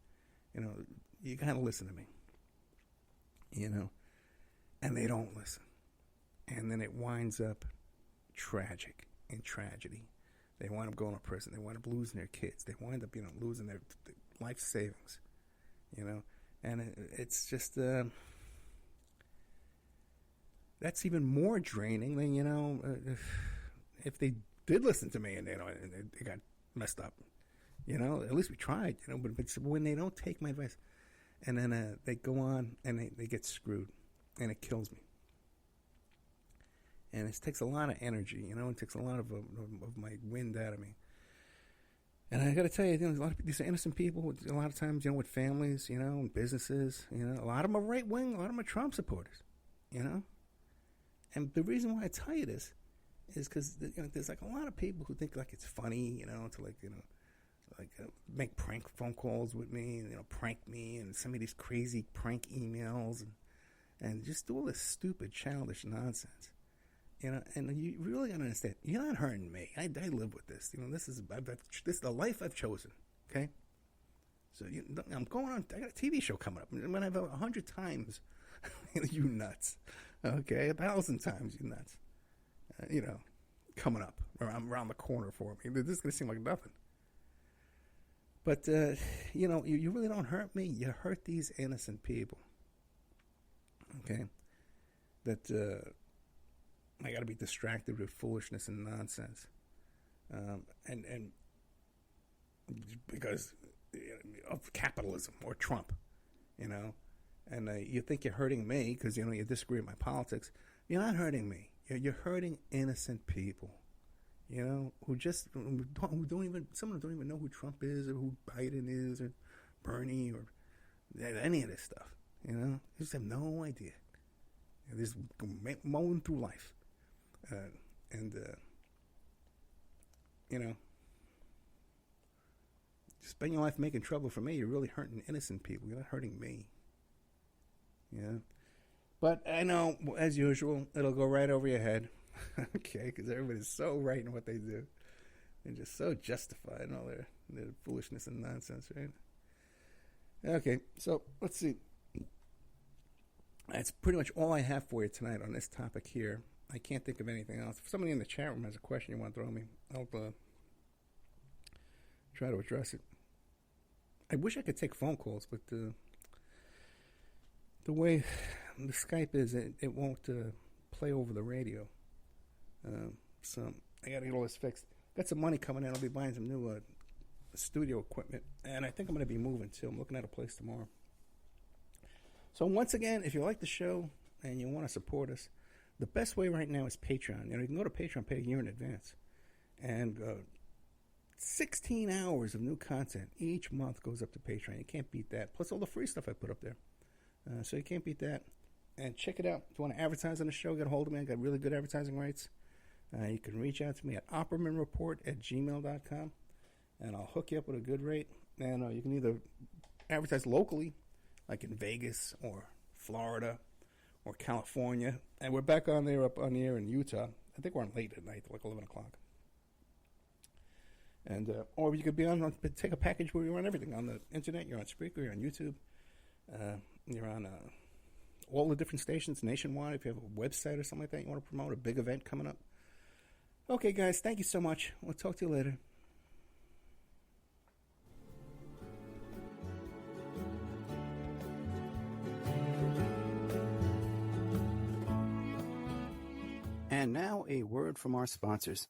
S2: You got to listen to me, And they don't listen. And then it winds up tragic in tragedy. They wind up going to prison. They wind up losing their kids. They wind up, losing their life savings, And it's just, that's even more draining than, if they did listen to me and, they got messed up, at least we tried, but when they don't take my advice, and then they go on and they get screwed, and it kills me. And it takes a lot of energy, it takes a lot of my wind out of me. And I got to tell you, a lot of these are innocent people. A lot of times, with families, and businesses, a lot of them are right wing, a lot of them are Trump supporters, And the reason why I tell you this is because there's like a lot of people who think like it's funny, to make prank phone calls with me, and prank me and send me these crazy prank emails and just do all this stupid, childish nonsense. And you really gotta understand, you're not hurting me. I live with this. This is the life I've chosen. Okay, so I'm going on. I got a TV show coming up. I'm gonna have 100 times, you nuts. Okay, 1,000 times, you nuts. Coming up around the corner for me. This is gonna seem like nothing. But you really don't hurt me. You hurt these innocent people. Okay, that. I got to be distracted with foolishness and nonsense, and because of capitalism or Trump, and you think you're hurting me because you disagree with my politics. You're not hurting me. You're hurting innocent people, who don't even know who Trump is or who Biden is or Bernie or any of this stuff. They just have no idea. They're just mowing through life. Spend your life making trouble for me. You're really hurting innocent people. You're not hurting me. But I know, as usual, it'll go right over your head. Okay, because everybody's so right in what they do. They're just so justified in all their foolishness and nonsense, right? Okay, so let's see. That's pretty much all I have for you tonight on this topic here. I can't think of anything else. If somebody in the chat room has a question you want to throw me, I'll try to address it. I wish I could take phone calls, but the way the Skype is, it won't play over the radio. So I got to get all this fixed. Got some money coming in. I'll be buying some new studio equipment, and I think I'm going to be moving too. I'm looking at a place tomorrow. So once again, if you like the show and you want to support us, the best way right now is Patreon. You can go to Patreon, pay a year in advance. And 16 hours of new content each month goes up to Patreon. You can't beat that. Plus all the free stuff I put up there. So you can't beat that. And check it out. If you want to advertise on the show, get a hold of me. I got really good advertising rights. You can reach out to me at oppermanreport@gmail.com. And I'll hook you up with a good rate. And you can either advertise locally, like in Vegas or Florida, or California, and we're back up on the air in Utah. I think we're on late at night, like 11 o'clock. And or you could be on take a package where you're on everything on the internet. You're on Spreaker, you're on YouTube, you're on all the different stations nationwide. If you have a website or something like that, you want to promote a big event coming up. Okay, guys, thank you so much. We'll talk to you later. And now a word from our sponsors.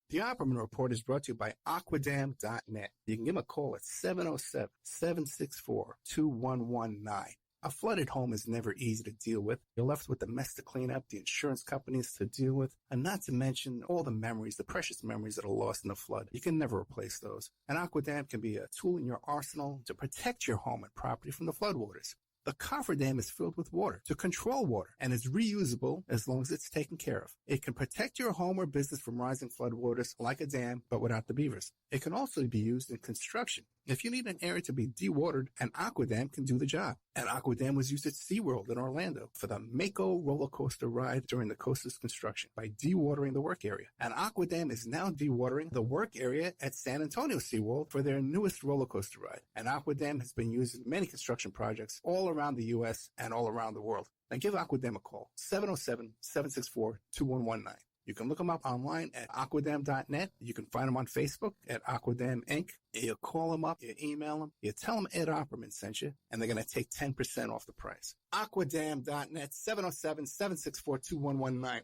S2: The Opperman Report is brought to you by Aquadam.net. You can give them a call at 707-764-2119. A flooded home is never easy to deal with. You're left with the mess to clean up, the insurance companies to deal with, and not to mention all the memories, the precious memories that are lost in the flood. You can never replace those. And Aquadam can be a tool in your arsenal to protect your home and property from the floodwaters. The cofferdam is filled with water to control water and is reusable as long as it's taken care of. It can protect your home or business from rising floodwaters like a dam, but without the beavers. It can also be used in construction. If you need an area to be dewatered, an Aquadam can do the job. An Aquadam was used at SeaWorld in Orlando for the Mako roller coaster ride during the coaster's construction by dewatering the work area. An Aquadam is now dewatering the work area at San Antonio SeaWorld for their newest roller coaster ride. An Aquadam has been used in many construction projects all around the U.S. and all around the world. Now give Aquadam a call, 707-764-2119. You can look them up online at aquadam.net. You can find them on Facebook at Aquadam Inc. You call them up, you email them, you tell them Ed Opperman sent you, and they're going to take 10% off the price. Aquadam.net, 707-764-2119.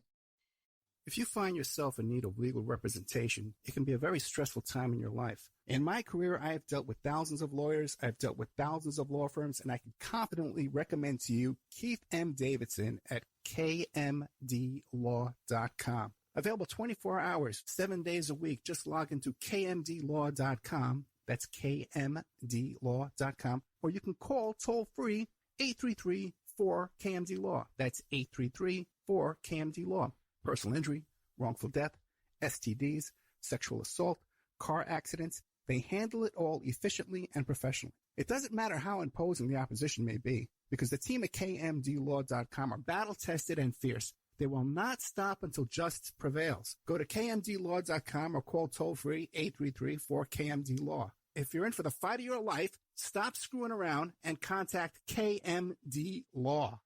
S2: If you find yourself in need of legal representation, it can be a very stressful time in your life. In my career, I have dealt with thousands of lawyers, I've dealt with thousands of law firms, and I can confidently recommend to you Keith M. Davidson at kmdlaw.com. Available 24 hours, 7 days a week. Just log into kmdlaw.com. That's kmdlaw.com. Or you can call toll-free 833-4KMD-LAW. That's 833-4KMD-LAW. Personal injury, wrongful death, STDs, sexual assault, car accidents. They handle it all efficiently and professionally. It doesn't matter how imposing the opposition may be, because the team at kmdlaw.com are battle-tested and fierce. They will not stop until justice prevails. Go to kmdlaw.com or call toll-free 833-4KMD-LAW. If you're in for the fight of your life, stop screwing around and contact KMD Law.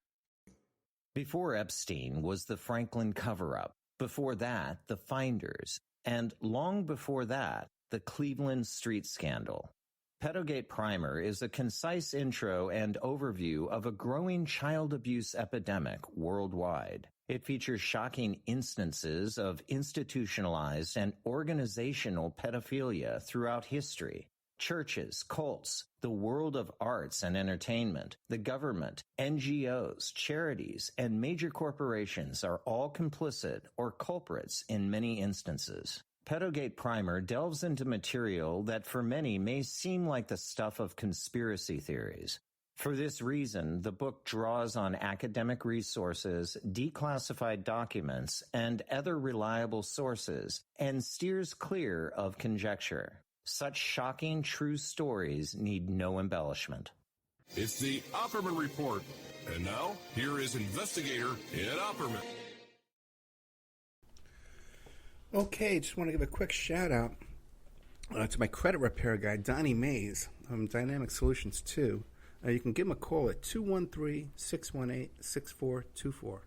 S3: Before Epstein was the Franklin cover-up. Before that, the Finders. And long before that, the Cleveland street scandal. Pedogate Primer is a concise intro and overview of a growing child abuse epidemic worldwide. It features shocking instances of institutionalized and organizational pedophilia throughout history. Churches, cults, the world of arts and entertainment, the government, NGOs, charities, and major corporations are all complicit or culprits in many instances. Pedogate Primer delves into material that for many may seem like the stuff of conspiracy theories. For this reason, the book draws on academic resources, declassified documents, and other reliable sources, and steers clear of conjecture. Such shocking true stories need no embellishment.
S4: It's the Opperman Report. And now, here is investigator Ed Opperman.
S2: Okay, just want to give a quick shout out to my credit repair guy, Donnie Mays, from Dynamic Solutions 2. You can give him a call at 213-618-6424.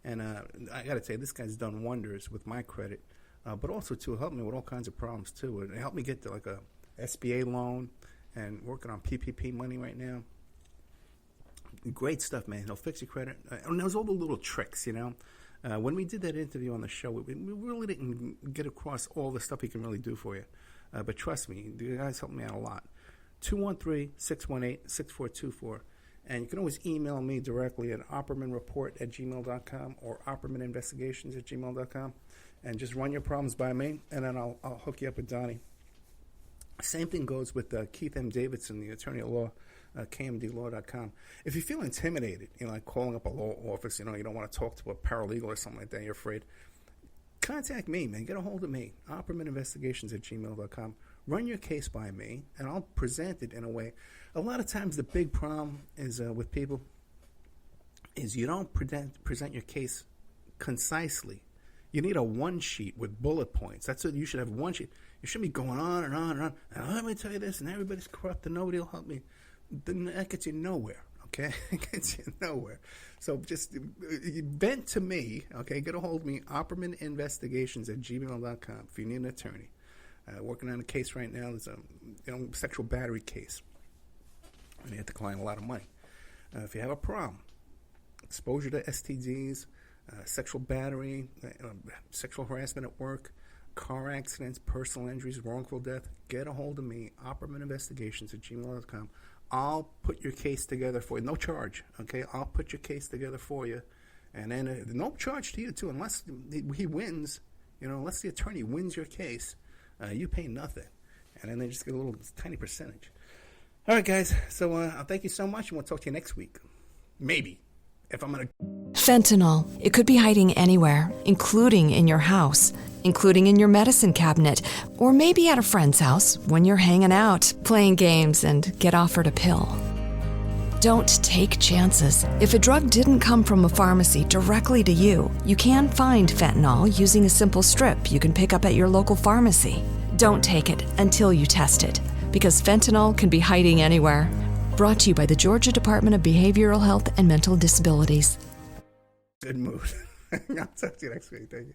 S2: And I got to tell you, this guy's done wonders with my credit, but also to help me with all kinds of problems too. It helped me get to like a SBA loan and working on PPP money right now. Great stuff, man. He'll fix your credit. And there's all the little tricks, you know. When we did that interview on the show, we really didn't get across all the stuff he can really do for you. But trust me, the guys helped me out a lot. 213-618-6424. And you can always email me directly at oppermanreport@gmail.com or oppermaninvestigations@gmail.com. And just run your problems by me, and then I'll hook you up with Donnie. Same thing goes with Keith M. Davidson, the attorney at law, kmdlaw.com. If you feel intimidated, like calling up a law office, you don't want to talk to a paralegal or something like that, you're afraid, contact me, man. Get a hold of me, oppermaninvestigations@gmail.com. Run your case by me, and I'll present it in a way. A lot of times the big problem is with people is you don't present your case concisely. You need a one sheet with bullet points. That's what you should have, one sheet. You shouldn't be going on and on and on. And let me tell you this, and everybody's corrupt and nobody will help me. Then that gets you nowhere, okay? It gets you nowhere. So just vent to me, okay? Get a hold of me, oppermaninvestigations@gmail.com if you need an attorney. Working on a case right now. It's a sexual battery case. And you have to decline a lot of money. If you have a problem, exposure to STDs, sexual battery, sexual harassment at work, car accidents, personal injuries, wrongful death, get a hold of me, oppermaninvestigations@gmail.com. I'll put your case together for you. No charge, okay? I'll put your case together for you. And then no charge to you, too, unless he wins. Unless the attorney wins your case, you pay nothing. And then they just get a little tiny percentage. All right, guys. So I'll thank you so much, and we'll talk to you next week. Maybe. If I'm going to...
S1: Fentanyl. It could be hiding anywhere, including in your house, including in your medicine cabinet, or maybe at a friend's house when you're hanging out, playing games, and get offered a pill. Don't take chances. If a drug didn't come from a pharmacy directly to you, you can find fentanyl using a simple strip you can pick up at your local pharmacy. Don't take it until you test it, because fentanyl can be hiding anywhere. Brought to you by the Georgia Department of Behavioral Health and Mental Disabilities.
S2: Good mood. I'll talk to you next week. Thank you.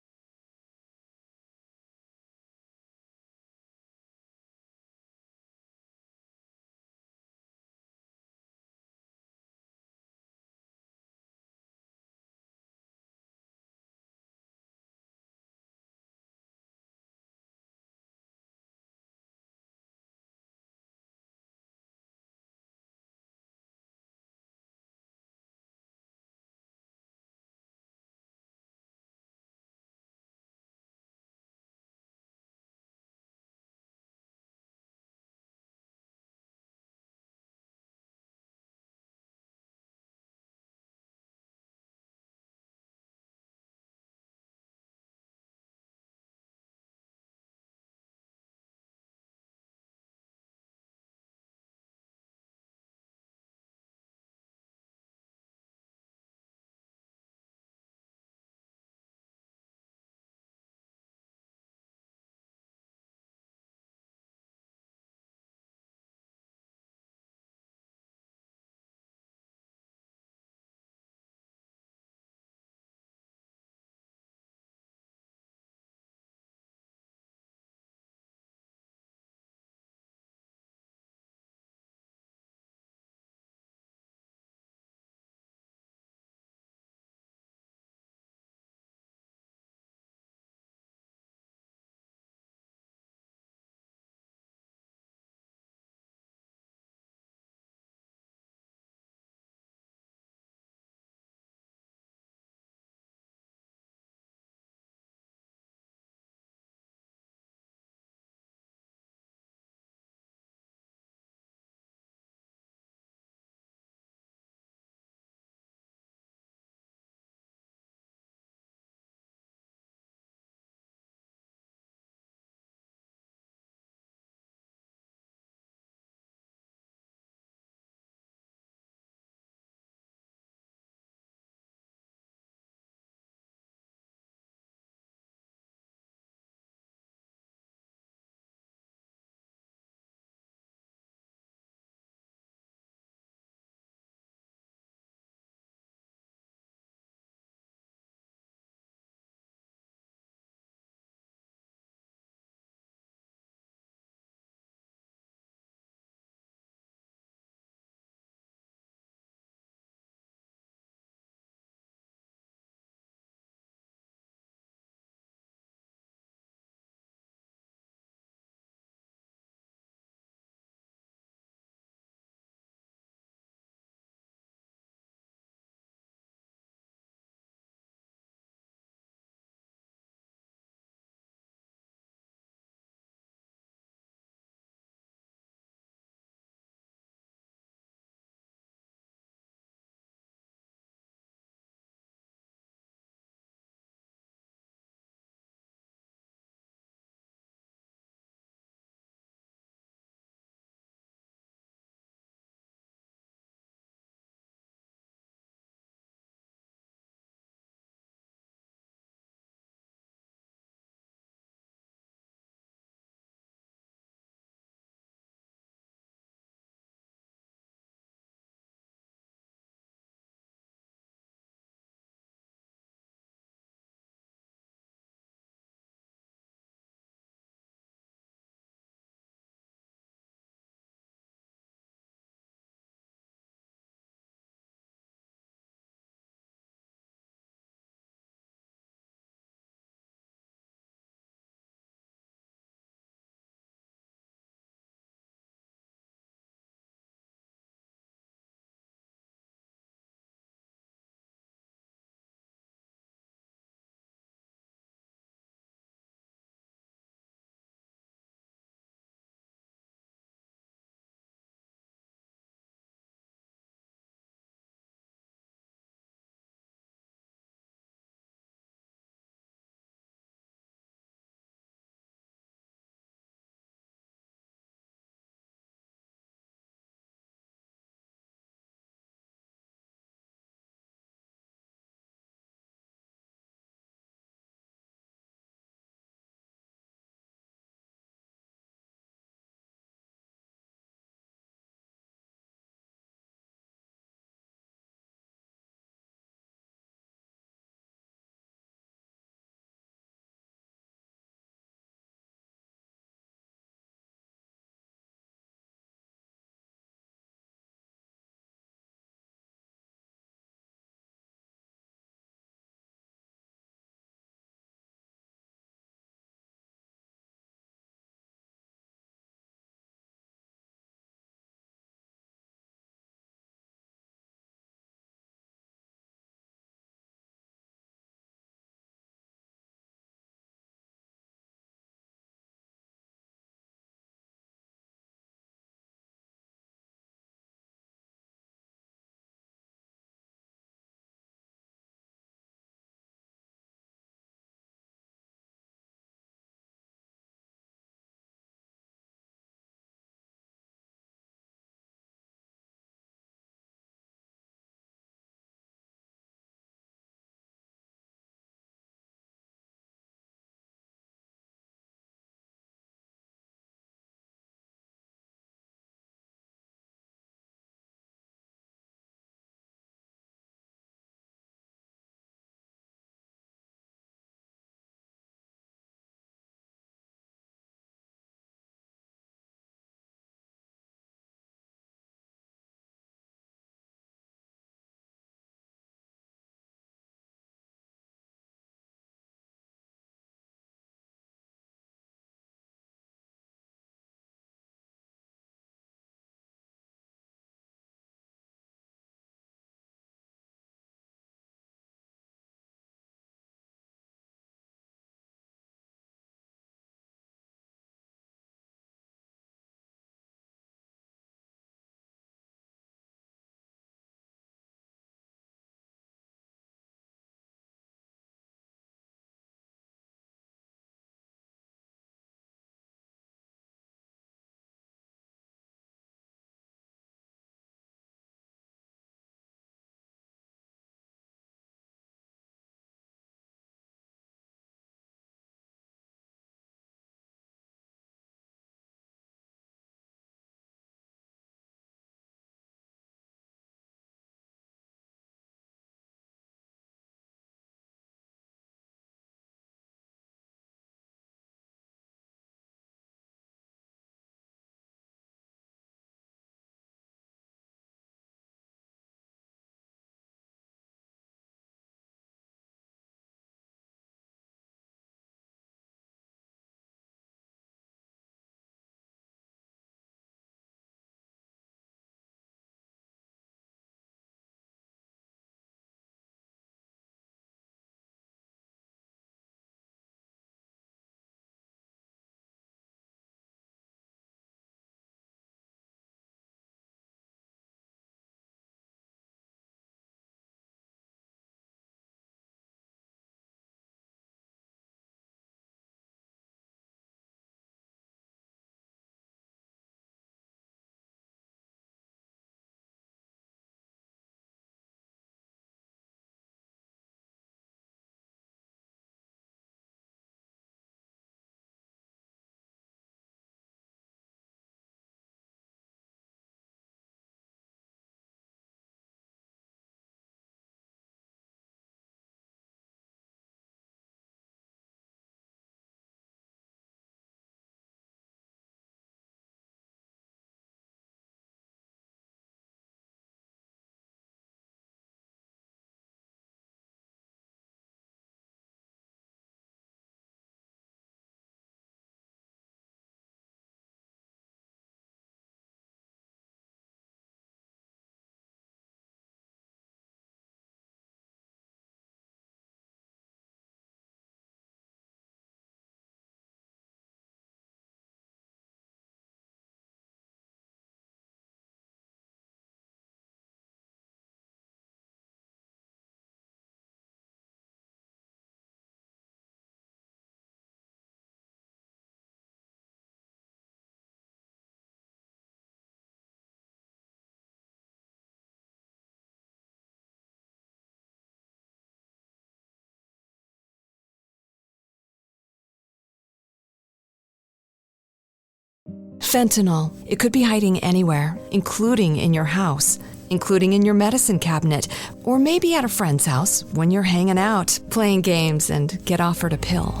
S1: Fentanyl. It could be hiding anywhere, including in your house, including in your medicine cabinet, or maybe at a friend's house when you're hanging out, playing games, and get offered a pill.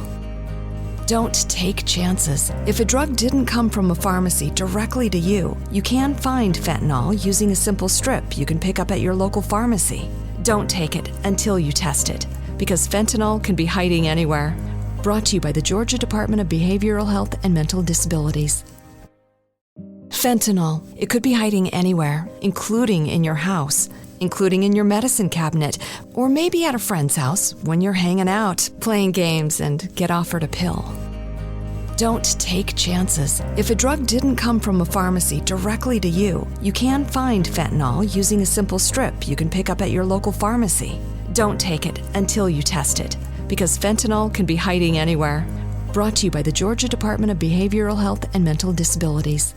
S1: Don't take chances. If a drug didn't come from a pharmacy directly to you, you can find fentanyl using a simple strip you can pick up at your local pharmacy. Don't take it until you test it, because fentanyl can be hiding anywhere. Brought to you by the Georgia Department of Behavioral Health and Mental Disabilities. Fentanyl. It could be hiding anywhere, including in your house, including in your medicine cabinet, or maybe at a friend's house when you're hanging out, playing games, and get offered a pill. Don't take chances. If a drug didn't come from a pharmacy directly to you, you can find fentanyl using a simple strip you can pick up at your local pharmacy. Don't take it until you test it, because fentanyl can be hiding anywhere. Brought to you by the Georgia Department of Behavioral Health and Mental Disabilities.